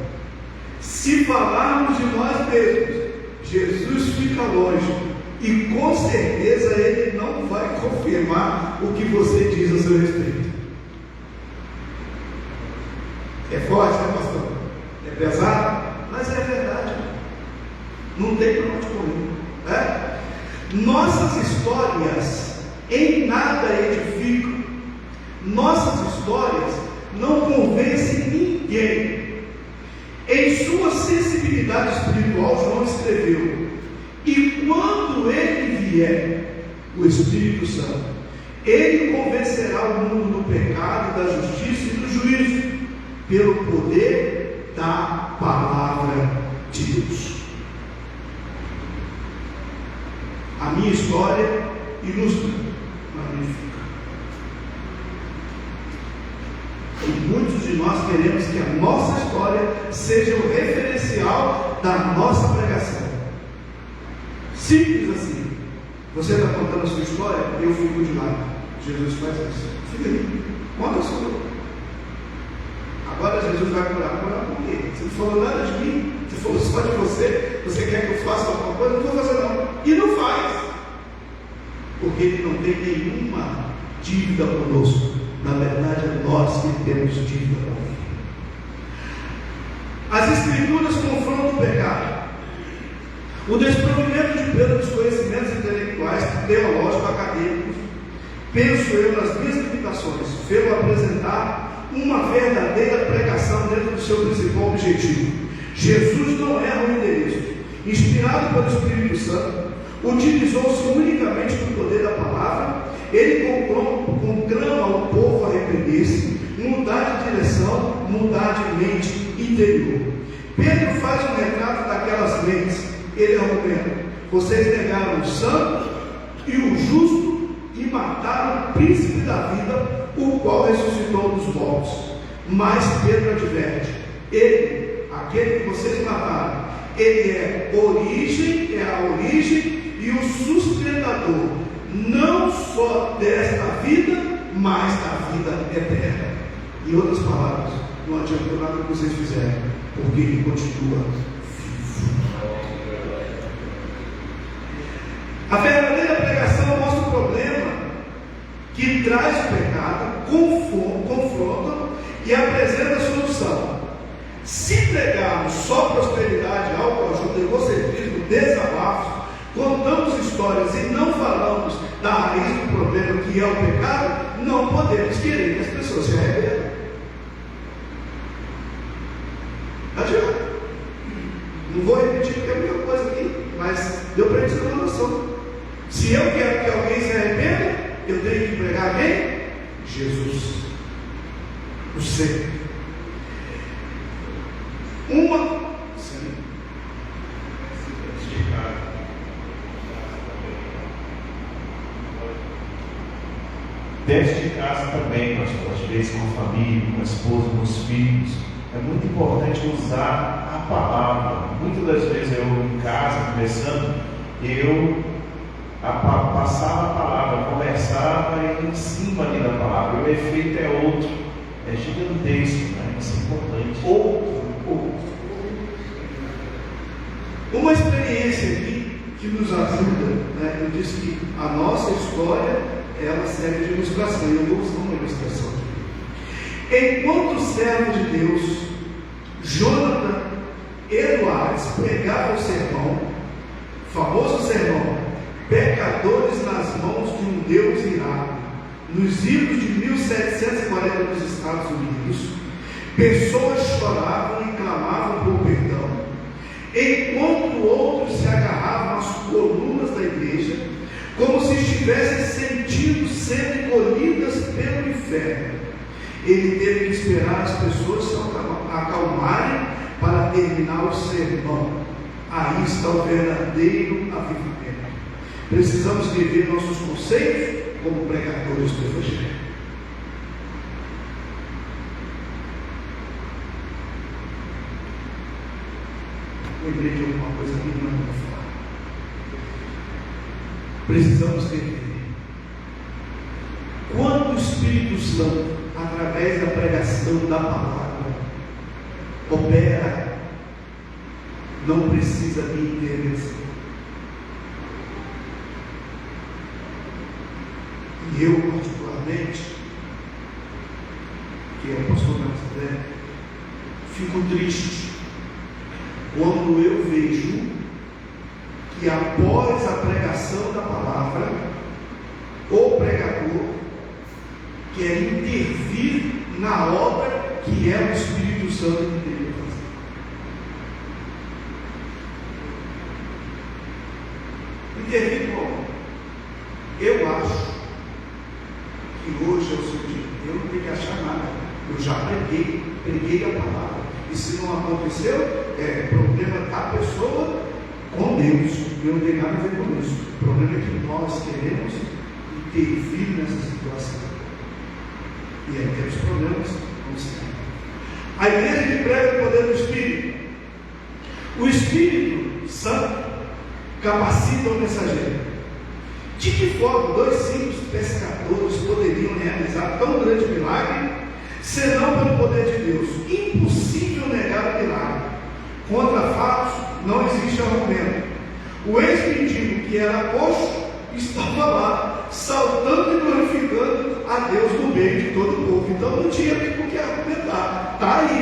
[SPEAKER 1] Se falarmos de nós mesmos, Jesus fica longe, e com certeza ele não vai confirmar o que você diz a seu respeito. É forte, né, pastor? É pesado? Mas é verdade. Não tem para onde correr, né? Nossas histórias em nada edificam. Nossas histórias não convencem ninguém. Em sua sensibilidade espiritual, João escreveu: e quando ele vier, o Espírito Santo, ele convencerá o mundo do pecado, da justiça e do juízo, pelo poder da palavra de Deus. A minha história ilustra, magnífica. E muitos de nós queremos que a nossa história seja o referencial da nossa pregação. Simples assim. Você está contando a sua história, eu fico de lado. Jesus faz isso. Fica aí. Conta a sua. Agora Jesus vai curar. Curar por quê? Você não falou nada de mim. Você falou só de você. Você quer que eu faça alguma coisa? Não vou fazer não. E não faz. Porque ele não tem nenhuma dívida conosco. Na verdade, é nós que temos dívida com ele. As Escrituras confrontam o pecado. O desprovimento de Pedro dos conhecimentos intelectuais, teológicos, acadêmicos, penso eu nas minhas limitações, fê-lo apresentar uma verdadeira pregação dentro do seu principal objetivo. Jesus não erra o endereço. Inspirado pelo Espírito Santo, utilizou-se unicamente do poder da palavra. Ele conclama o povo a arrepender-se, mudar de direção, mudar de mente interior. Pedro faz um retrato daquelas mentes. Ele argumenta: vocês negaram o santo e o justo e mataram o príncipe da vida, o qual ressuscitou dos mortos. Mas Pedro adverte: ele, aquele que vocês mataram, ele é a origem e o sustentador, não só desta vida, mas da vida eterna. Em outras palavras, não adiantou nada que vocês fizerem, porque ele continua vivo. A verdadeira pregação mostra o problema que traz o pecado, confronta e apresenta a solução. Se pregarmos só prosperidade, autoajuda, egocentrismo, desabafos, contamos histórias e não falamos da raiz do problema, que é o pecado, não podemos querer que as pessoas se arrependam. vou repetir porque é a mesma coisa aqui, mas deu para eles uma noção. Se eu quero que alguém se arrependa, eu tenho que pregar quem? Jesus, o Senhor.
[SPEAKER 3] Dentro de casa também, pastor, às vezes com a família, com a esposa, com os filhos, é muito importante usar a palavra. Muitas das vezes eu em casa, conversando, eu passava a palavra, conversava em cima ali da palavra. O efeito é outro, é gigantesco, né? Isso é importante.
[SPEAKER 1] Uma experiência aqui que nos ajuda, né? Eu disse que a nossa história ela serve de ilustração, e eu vou usar uma ilustração aqui. Enquanto servo de Deus, Jonathan Edwards pregava o sermão, famoso sermão, Pecadores nas mãos de um Deus irado, nos idos de 1740 nos Estados Unidos, pessoas choravam e clamavam por perdão, enquanto outros se agarravam às colunas da igreja, como se estivessem sentindo sendo engolidas pelo inferno. Ele teve que esperar as pessoas se acalmarem para terminar o sermão. Aí está o verdadeiro avivamento. Precisamos viver nossos conceitos como pregadores do Evangelho. Lembrei de alguma coisa que não vou falar. Precisamos ter. Quando o Espírito Santo, através da pregação da palavra, opera, não precisa de intervenção. E eu, particularmente, que é o pastor José, fico triste quando eu vejo que após a pregação da palavra, o pregador quer intervir na obra que é o Espírito Santo que tem que fazer. Intervir como? Eu acho que hoje é o seu dia. Eu não tenho que achar nada. Eu já preguei a palavra. E se não aconteceu, é problema da pessoa com Deus. Eu não tenho nada a ver com isso. O problema é que nós queremos intervir nessa situação. E aí temos problemas com o Senhor. A igreja que prega o poder do Espírito. O Espírito Santo capacita o mensageiro. De que forma 2 simples pescadores poderiam realizar tão grande milagre, senão pelo poder de Deus? Impossível negar o milagre. Contra fatos não existe argumento. O ex-mendigo que era coxo estava lá, saltando e glorificando a Deus no meio de todo o povo. Então não tinha por que argumentar. Está aí,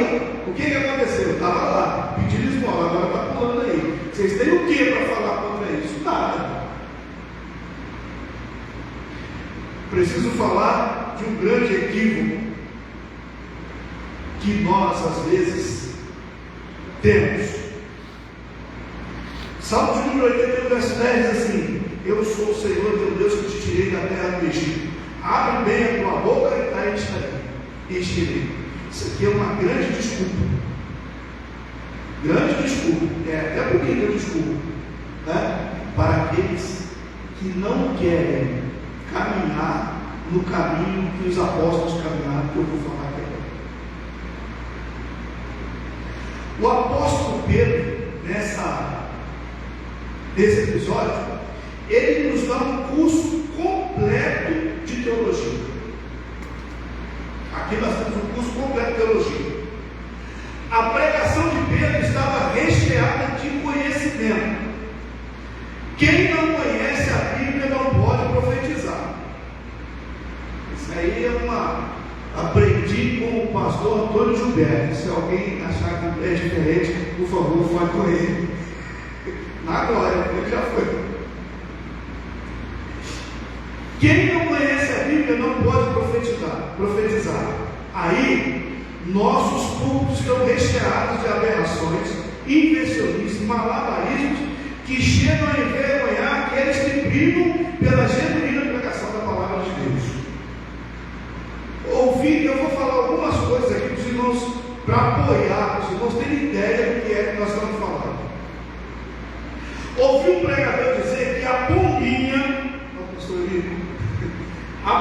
[SPEAKER 1] ó. O que aconteceu? Estava lá, pedindo esmola, agora está pulando aí. Vocês têm o que para falar contra isso? Nada. Preciso falar de um grande equívoco que nós às vezes temos. Salmo de número 81, verso 10 diz assim: eu sou o Senhor teu Deus que te tirei da terra do Egito. Abre bem a tua boca e encherei. Isso aqui é uma grande desculpa. Grande desculpa. É até bonita desculpa, né? Para aqueles que não querem caminhar no caminho que os apóstolos caminharam, que eu vou falar aqui agora. O apóstolo Pedro, nesse episódio, ele nos dá um curso completo de teologia. Aqui nós temos um curso completo de teologia. A pregação de Pedro estava recheada de conhecimento. Quem não conhece a Bíblia não pode profetizar. Isso aí aprendi com o pastor Antônio Gilberto. Se alguém achar que é diferente, por favor, fale com ele. Na glória, ele já foi. Quem não conhece a Bíblia não pode profetizar. Aí, nossos cultos estão recheados de aberrações invencionismos, malabarismos que chegam a envergonhar aqueles que brigam pela genuína pregação da palavra de Deus. Eu vou falar algumas coisas aqui para os irmãos, para apoiar, para os irmãos terem ideia do que é que nós estamos falando. Ouvi um pregador dizer que a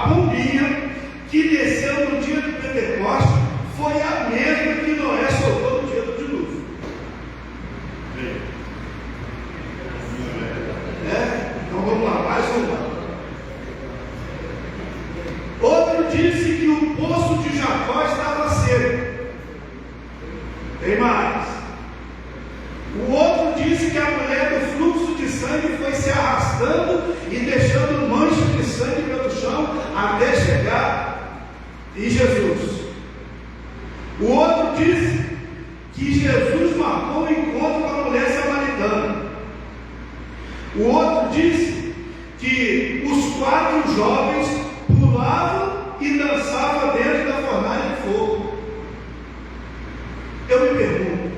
[SPEAKER 1] pombinha que desceu no dia do Pentecostes foi a mesma que Noé soltou no dia do dilúvio. Então vamos lá, mais uma. Outro disse que o poço de Jacó estava seco. Tem mais. O outro disse que a mulher do fluxo de sangue foi se arrastando e deixando mancha de sangue pelo chão até chegar em Jesus. O outro disse que Jesus marcou um encontro com a mulher samaritana. O outro disse que os 4 jovens pulavam e dançavam dentro da fornalha de fogo. Eu me pergunto,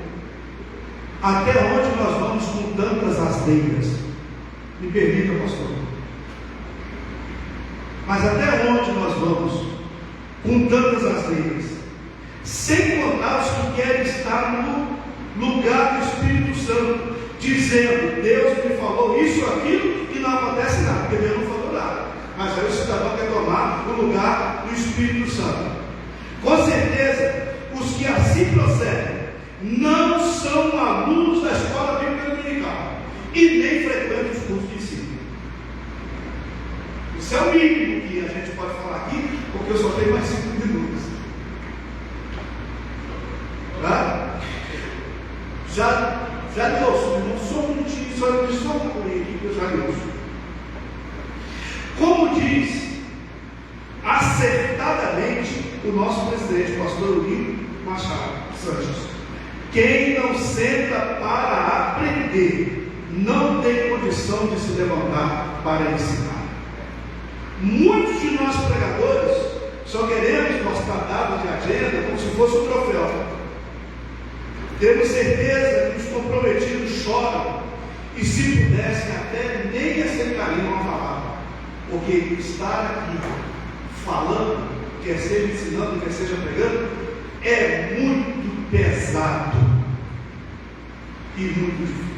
[SPEAKER 1] até onde nós vamos com tantas asneiras? Me permita, pastor. Mas até onde nós vamos com tantas asneiras? Sem contar os que querem estar no lugar do Espírito Santo, dizendo: Deus me falou isso, aquilo, e não acontece nada, porque Deus não falou nada. Mas aí o cidadão quer tomar o lugar do Espírito Santo. Com certeza, os que assim procedem não são alunos da escola bíblica dominical e nem frequentam os cursos de ensino. Isso é o mínimo que a gente pode falar aqui, porque eu só tenho mais 5 minutos. Tá? Já lhe ouço, irmão, só um minutinho, só concluir aqui que eu já lhe ouço. Como diz acertadamente o nosso presidente, o pastor Uri Machado Sanches: quem não senta para aprender não tem condição de se levantar para ensinar. Muitos de nós pregadores só queremos mostrar dados de agenda como se fosse um troféu. Temos certeza que os comprometidos choram e, se pudessem, até nem aceitariam a palavra, porque estar aqui falando, quer seja ensinando, quer seja pregando, é muito pesado e muito difícil.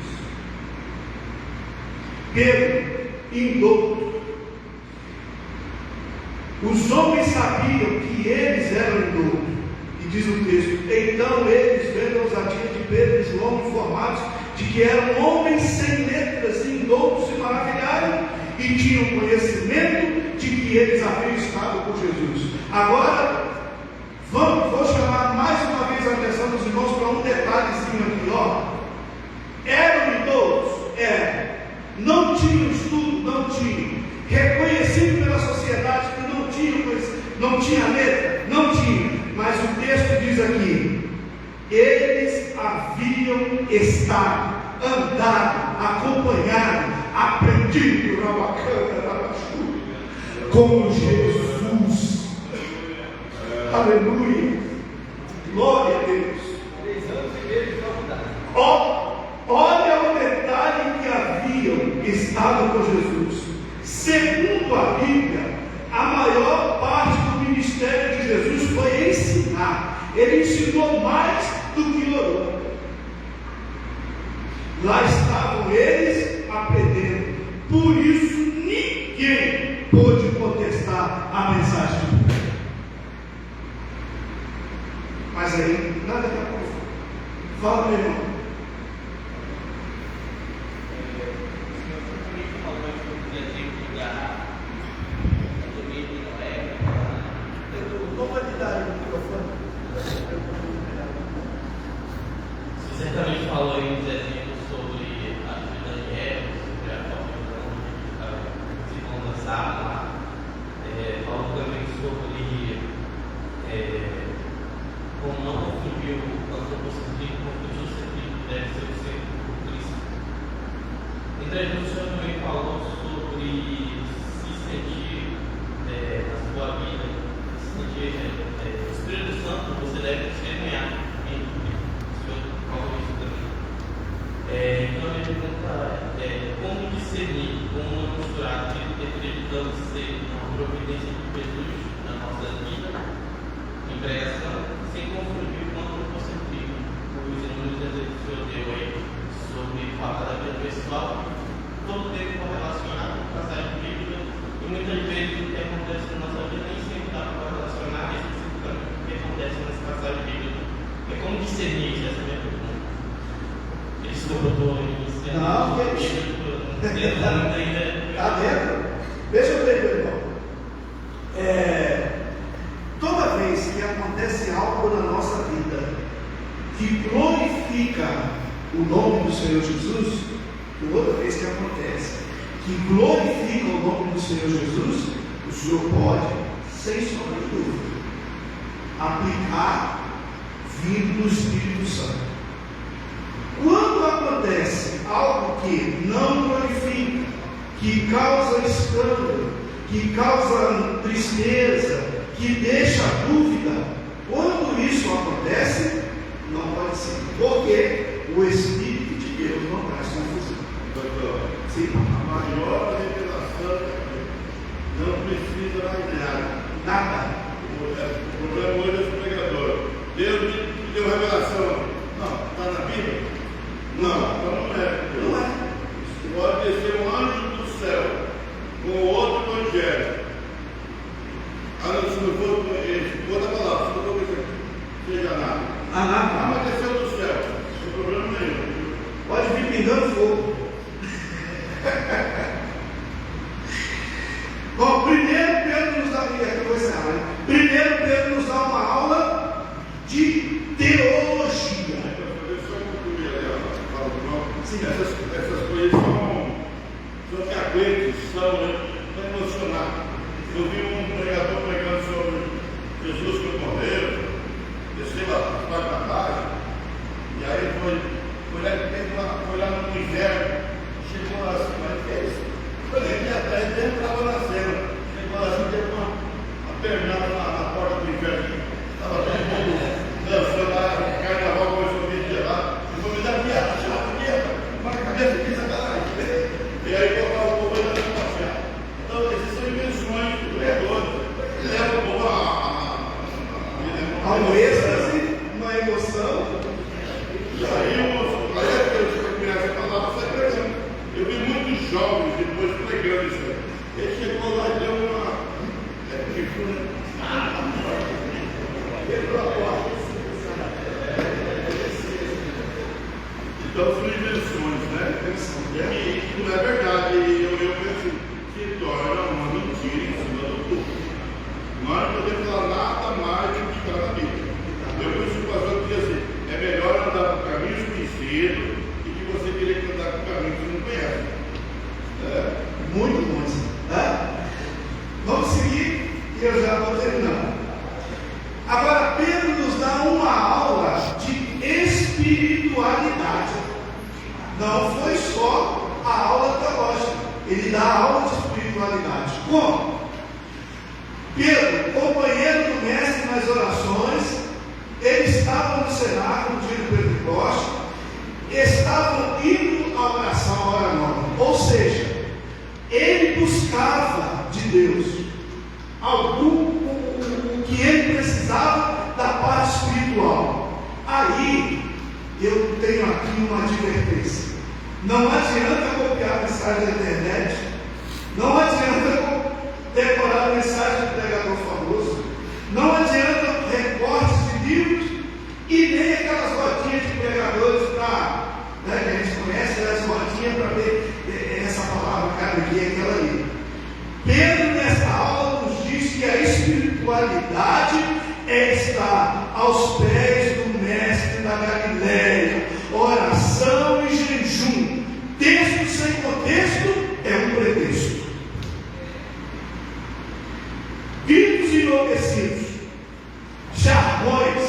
[SPEAKER 1] Pedro indouto. Os homens sabiam que eles eram indoutos. E diz o texto: então eles, vendo a ousadia de Pedro e João, informados de que eram homens sem letras e indoutos, se maravilharam e tinham conhecimento de que eles haviam estado com Jesus. Agora, vou chamar mais uma vez a atenção dos irmãos para um detalhezinho aqui, Eram indoutos? Eram. Não tinham estudo? Não tinham. Reconhecido pela sociedade que não tinha letra? Não tinha. Mas o texto diz aqui: eles haviam estado, andado, acompanhado, aprendido com Jesus. Aleluia. Glória a Deus. Olha o detalhe que haviam estado com Jesus. Segundo a Bíblia, a maior parte do ministério de Jesus foi ensinar. Ele ensinou mais do que orou. Lá estavam eles aprendendo. Por isso ninguém pôde contestar a mensagem de Deus. Mas aí, nada que aprofundar. Fala, meu irmão.
[SPEAKER 4] Você certamente falou aí uns exemplos sobre a vida de Daniel, sobre a forma de se lançar lá. Falou também sobre como não confundiu o antropocentrismo com o cristocentrismo, deve ser o centro do Cristo. Então, o senhor também falou sobre se sentir na sua vida, se sentir o Espírito Santo, você deve testemunhar. O senhor falou isso também. discernir como misturar aquilo que acreditamos ser uma providência de Jesus na nossa vida, em pregação, sem confundir com antropocentrismo, os inúmeros exemplos que o Senhor deu aí sobre falar da vida pessoal, todo tempo correlacionado com passagem bíblica, e muitas vezes o que acontece na nossa vida nem sempre dá para correlacionar especificamente o que acontece nessa passagem bíblica. É como discernir isso, essa é a minha pergunta. Desculpa, eu estou iniciando.
[SPEAKER 1] Não, está dentro. Deixa eu ver, meu irmão. Toda vez que acontece algo na nossa vida que glorifica o nome do Senhor Jesus, toda vez que acontece que glorifica o nome do Senhor Jesus, o Senhor pode, sem sombra de dúvida, aplicar vindo do Espírito Santo. Quando acontece algo que não glorifica, que causa escândalo, que causa tristeza, que deixa dúvida, quando isso acontece, não pode ser, porque o Espírito de Deus não traz confusão.
[SPEAKER 5] Doutor,
[SPEAKER 1] Sim.
[SPEAKER 5] a maior revelação não precisa mais nada.
[SPEAKER 1] Nada.
[SPEAKER 5] O problema hoje é o pregador. Deus me deu revelação. Não, está na Bíblia? Não, então não é.
[SPEAKER 1] Não é.
[SPEAKER 5] Pode descer um anjo do céu com outro evangelho. Se não for, outra palavra, se não for seja nada.
[SPEAKER 1] Nada.
[SPEAKER 5] Mas desceu do céu, não tem problema nenhum.
[SPEAKER 1] Pode vir pingando fogo. Bom, primeiro Pedro nos dá, primeiro Pedro nos dá uma aula de teologia.
[SPEAKER 5] Sim, essas coisas são caguetes, são emocionados. Eu vi um pregador pregando sobre Jesus que morreu, desceu a parte baixo, e aí foi lá no inverno, chegou assim, mas que é isso? Eu falei, ele estava nascendo, chegou assim, deu uma pernada na porta do inverno, estava todo mundo dançando lá, carnaval começou a vir lá, eu vou me dar piada, marca a cabeça aqui, sacanagem. E aí colocar o povo ainda no passear. Então, essas são invenções do pregador, leva o povo
[SPEAKER 1] a um êxtase, uma emoção.
[SPEAKER 5] E aí, eu começo a falar, você pregando. Eu vi muitos jovens depois pregando isso aí. Ele chegou lá e deu uma. Quebrou a porta. Então são invenções, né? E não é verdade. Eu penso que torna uma mentira em cima do povo. Nós não podemos falar nada mais do que está na Bíblia. Eu penso que o pastor diz assim: é melhor andar por caminhos conhecidos e que você querer andar por caminhos que não conhece.
[SPEAKER 1] Muito bom. Vamos seguir e eu já vou terminando. Agora, Pedro nos dá uma aula de espiritualidade. Não foi só a aula teológica, ele dá aula de espiritualidade. Como? Pedro, companheiro do mestre nas orações, ele estava no cenáculo no dia do Pentecoste, estavam indo à oração, à hora nova. Ou seja, ele buscava de Deus o que ele precisava da paz espiritual. Aí eu tenho aqui uma advertência: não adianta copiar a mensagem da internet, não adianta decorar a mensagem do pregador famoso, não adianta recortes de livros e nem aquelas rodinhas de pregadores para, que a gente conhece, as rodinhas para ver essa palavra, cada aqui e aquela ali. Pedro, nessa aula, nos diz que a espiritualidade é estar aos pés do mestre da Galileia, oração e jejum. Texto sem contexto é um pretexto. Gritos enlouquecidos, jargões,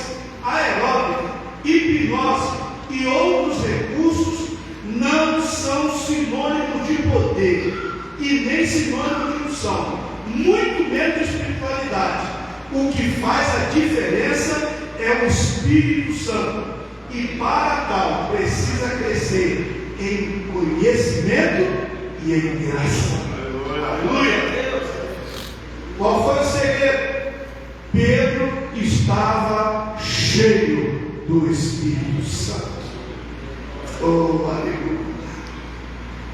[SPEAKER 1] aeróbica, hipnose e outros recursos não são sinônimos de poder e nem sinônimo de unção, muito menos de espiritualidade. O que faz a diferença é o Espírito Santo, e para tal precisa crescer em conhecimento e em graça. Aleluia! Qual foi o segredo? Pedro estava cheio do Espírito Santo. Oh, aleluia!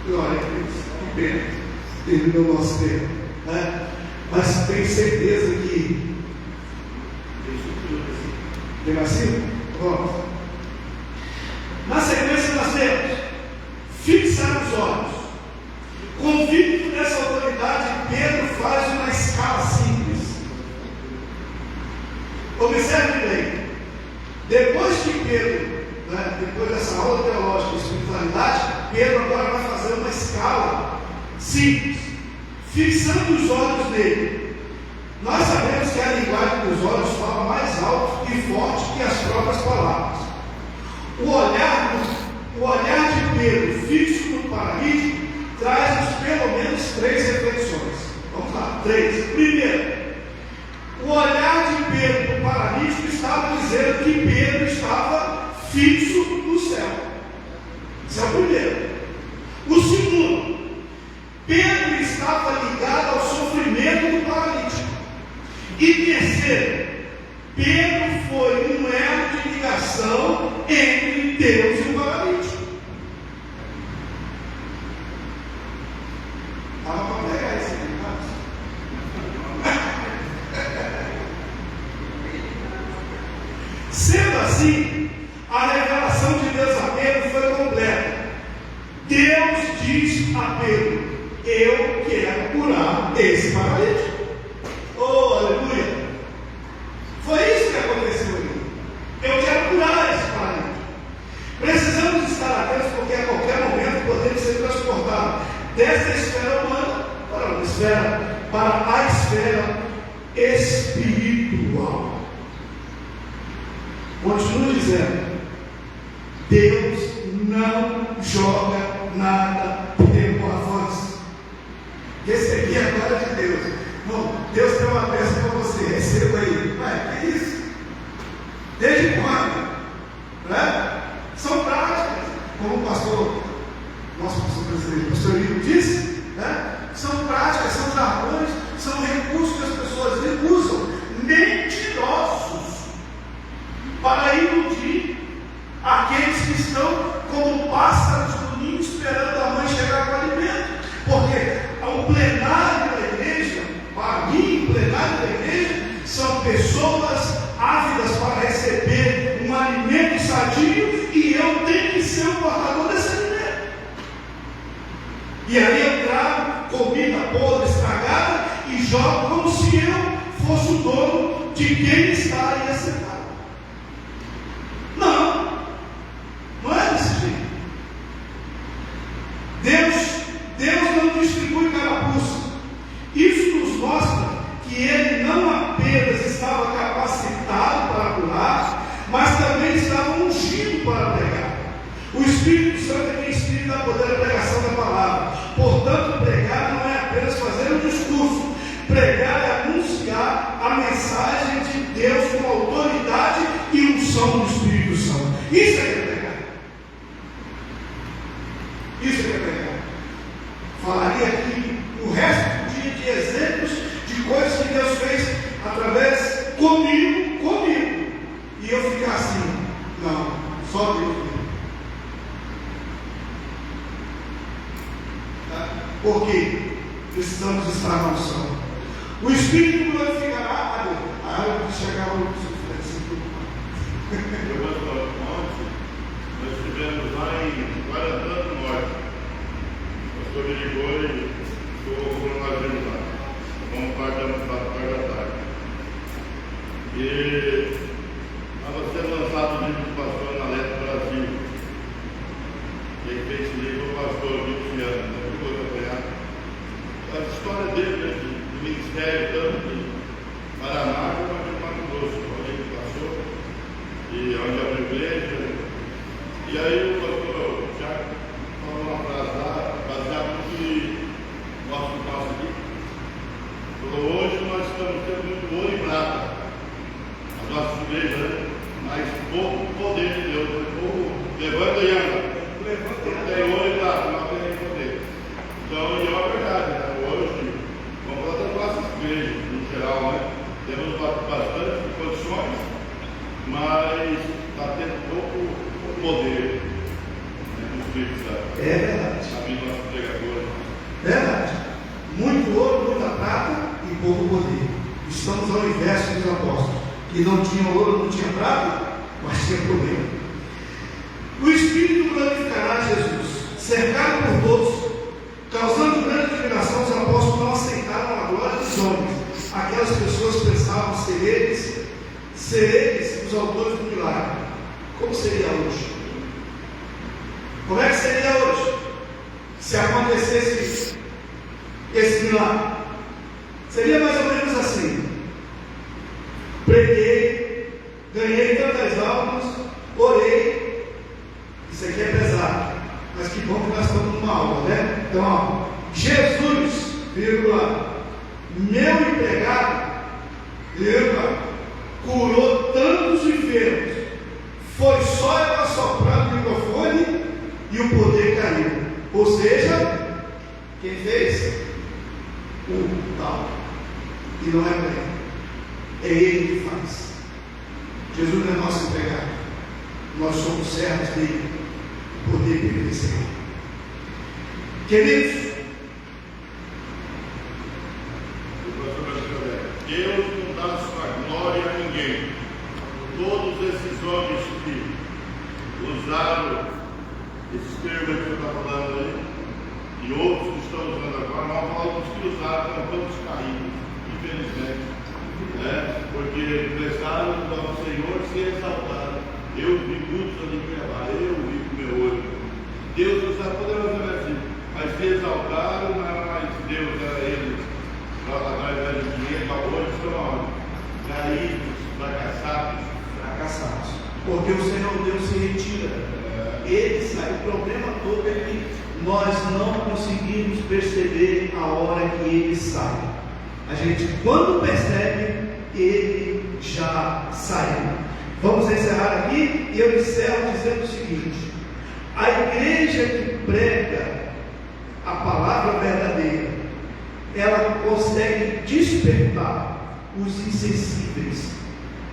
[SPEAKER 1] Glória a Deus. Que pena. Terminou o nosso tempo, né? Mas tenho certeza que tem mais 5? Vamos. Na sequência nós temos fixar os olhos. Convicto dessa autoridade, Pedro faz uma escala simples. Observe bem. Depois que Pedro, depois dessa aula teológica de espiritualidade, Pedro agora vai fazer uma escala simples, fixando os olhos nele. Nós sabemos que a linguagem dos olhos fala mais alto e forte que as próprias palavras. O olhar de Pedro fixo no paralítico traz-nos pelo menos 3 reflexões. Vamos lá, 3. Primeiro, o olhar de Pedro no paralítico estava dizendo que Pedro estava fixo no céu. Esse é o primeiro. O segundo, Pedro estava ligado ao sofrimento do paralítico. E terceiro, Pedro foi um elo de ligação entre Deus e o paralítico. Estava para pegar esse aqui, Sendo assim, a revelação de Deus a Pedro foi completa. Deus diz a Pedro: eu quero curar esse paralítico. Oh, aleluia! Foi isso que aconteceu ali. Eu quero curar esse paralítico. Precisamos estar atentos, porque a qualquer momento podemos ser transportados desta esfera humana para a esfera espiritual. Continuo dizendo: Deus não joga nada pelo avanço. Recebi a glória de Deus. Não, Deus tem uma peça para você, receba aí. Ué, que isso? Desde quando? Né? São práticas, como o pastor, nosso pastor presidente, o pastor Lino disse, né? São práticas, são jargões, são recursos que as pessoas usam, mentirosos, para iludir aqueles que estão como pássaros no ninho esperando a mãe chegar com o alimento. Porque o plenário da igreja, para mim, o plenário da igreja são pessoas ávidas para receber um alimento sadio, e eu tenho que ser o portador desse alimento. E aí eu trago comida podre, estragada, e jogo como se eu fosse o dono de quem está aí sentado. Não é desse jeito. Deus não distribui carapuça. Isso nos mostra que ele não apenas estava capacitado para curar, mas também estava ungido para pregar. O Espírito Santo é quem inspira a poder da pregação da palavra. Portanto, pregar não é apenas fazer um discurso. Pregar é anunciar a mensagem de Deus com autoridade e unção do Espírito Santo. Isso é que é pregar. Isso é que é pregar. Falaria aqui o resto do dia de exemplos de coisas que Deus fez através comigo, e eu ficar assim: não, só Deus. Tá? Porque precisamos estar na unção. O Espírito glorificará a hora de chegar ao
[SPEAKER 5] nós estivemos lá em Guarantã do Norte. O pastor me ligou e ficou nós vimos lá. Vamos parte da tarde. E estava sendo lançado o livro do pastor Analete Brasil. E ele fez esse livro, o pastor Luciano, não ficou acompanhado. A história dele, de ministério, tanto de Paraná como de Mato Grosso, onde ele passou, e onde abriu igreja. E aí o pastor Tiago falou uma frase lá, baseado no que nosso passo aqui. Falou: hoje nós estamos tendo muito ouro e prata, as nossas igrejas, né? Mas pouco poder de Deus, pouco levanta e anda. Tem ouro e prata, não tem poder. Então
[SPEAKER 1] É verdade.
[SPEAKER 5] A mim, nosso pregador.
[SPEAKER 1] Verdade. Muito ouro, muita prata e pouco poder. Estamos ao inverso dos apóstolos, que não tinham ouro, não tinha prata, mas tinha poder. O Espírito glorificará Jesus, cercado por todos, causando grande admiração. Os apóstolos não aceitaram a glória dos homens. Aquelas pessoas pensavam ser eles os autores do milagre. Como seria hoje? Como é que seria hoje se acontecesse esse milagre? Seria mais ou menos assim: preguei, ganhei tantas almas, orei. Isso aqui é pesado, mas que bom que nós estamos numa aula, né? Então, ó, Jesus, vírgula, meu empregado, vírgula, curou tantos enfermos. Foi só eu assoprar o microfone e o poder caiu. Ou seja, quem fez? O tal. E não é bem. É Ele que faz. Jesus não é nosso empregado. Nós somos servos dele. O poder pertence a Ele. Queridos,
[SPEAKER 5] Deus não dá sua glória a ninguém. Todos esses homens que usaram esses termos que eu estava falando aí, e outros que estão usando agora, nós falamos que usaram, estão todos caídos, infelizmente, né? Porque prestaram ao Senhor se exaltaram. Eu vi muitos ali que levaram, eu vi com meu olho. Deus nos dá poderosamente, mas se exaltaram, mas Deus era eles. Nós era dinheiro, hoje estão caídos, fracassados.
[SPEAKER 1] porque o Senhor Deus se retira. Ele sai. O problema todo é que nós não conseguimos perceber a hora que ele sai. A gente, quando percebe, ele já saiu. Vamos encerrar aqui e eu encerro dizendo o seguinte: a igreja que prega a palavra verdadeira, ela consegue despertar os insensíveis.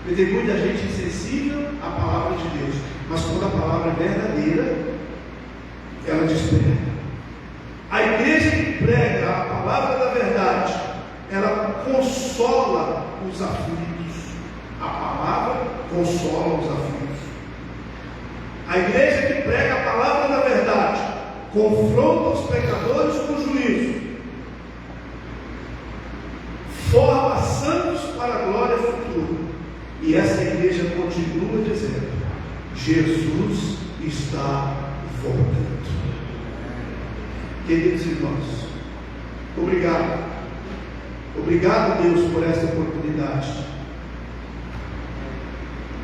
[SPEAKER 1] Porque tem muita gente insensível à palavra de Deus, mas quando a palavra é verdadeira, ela desperta. A igreja que prega a palavra da verdade, ela consola os aflitos. A palavra consola os aflitos. A igreja que prega a palavra da verdade confronta os pecadores com juízo, forma santos para a glória futura. E essa igreja continua dizendo: Jesus está voltando. Queridos irmãos, obrigado. Obrigado, Deus, por essa oportunidade.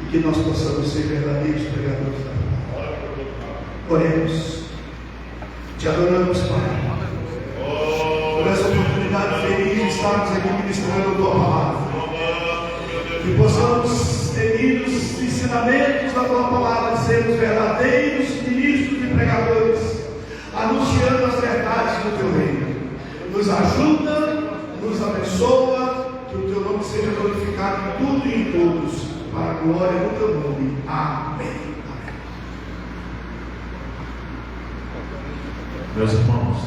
[SPEAKER 1] E que nós possamos ser verdadeiros pregadores da palavra. Oremos. Te adoramos, Pai, por essa oportunidade feliz de estarmos aqui ministrando a Tua palavra. Que possamos ter os ensinamentos da Tua palavra, de sermos verdadeiros ministros e pregadores, anunciando as verdades do Teu reino. Nos ajuda, nos abençoa, que o Teu nome seja glorificado em tudo e em todos, para a glória do Teu nome. Amém.
[SPEAKER 3] Meus irmãos,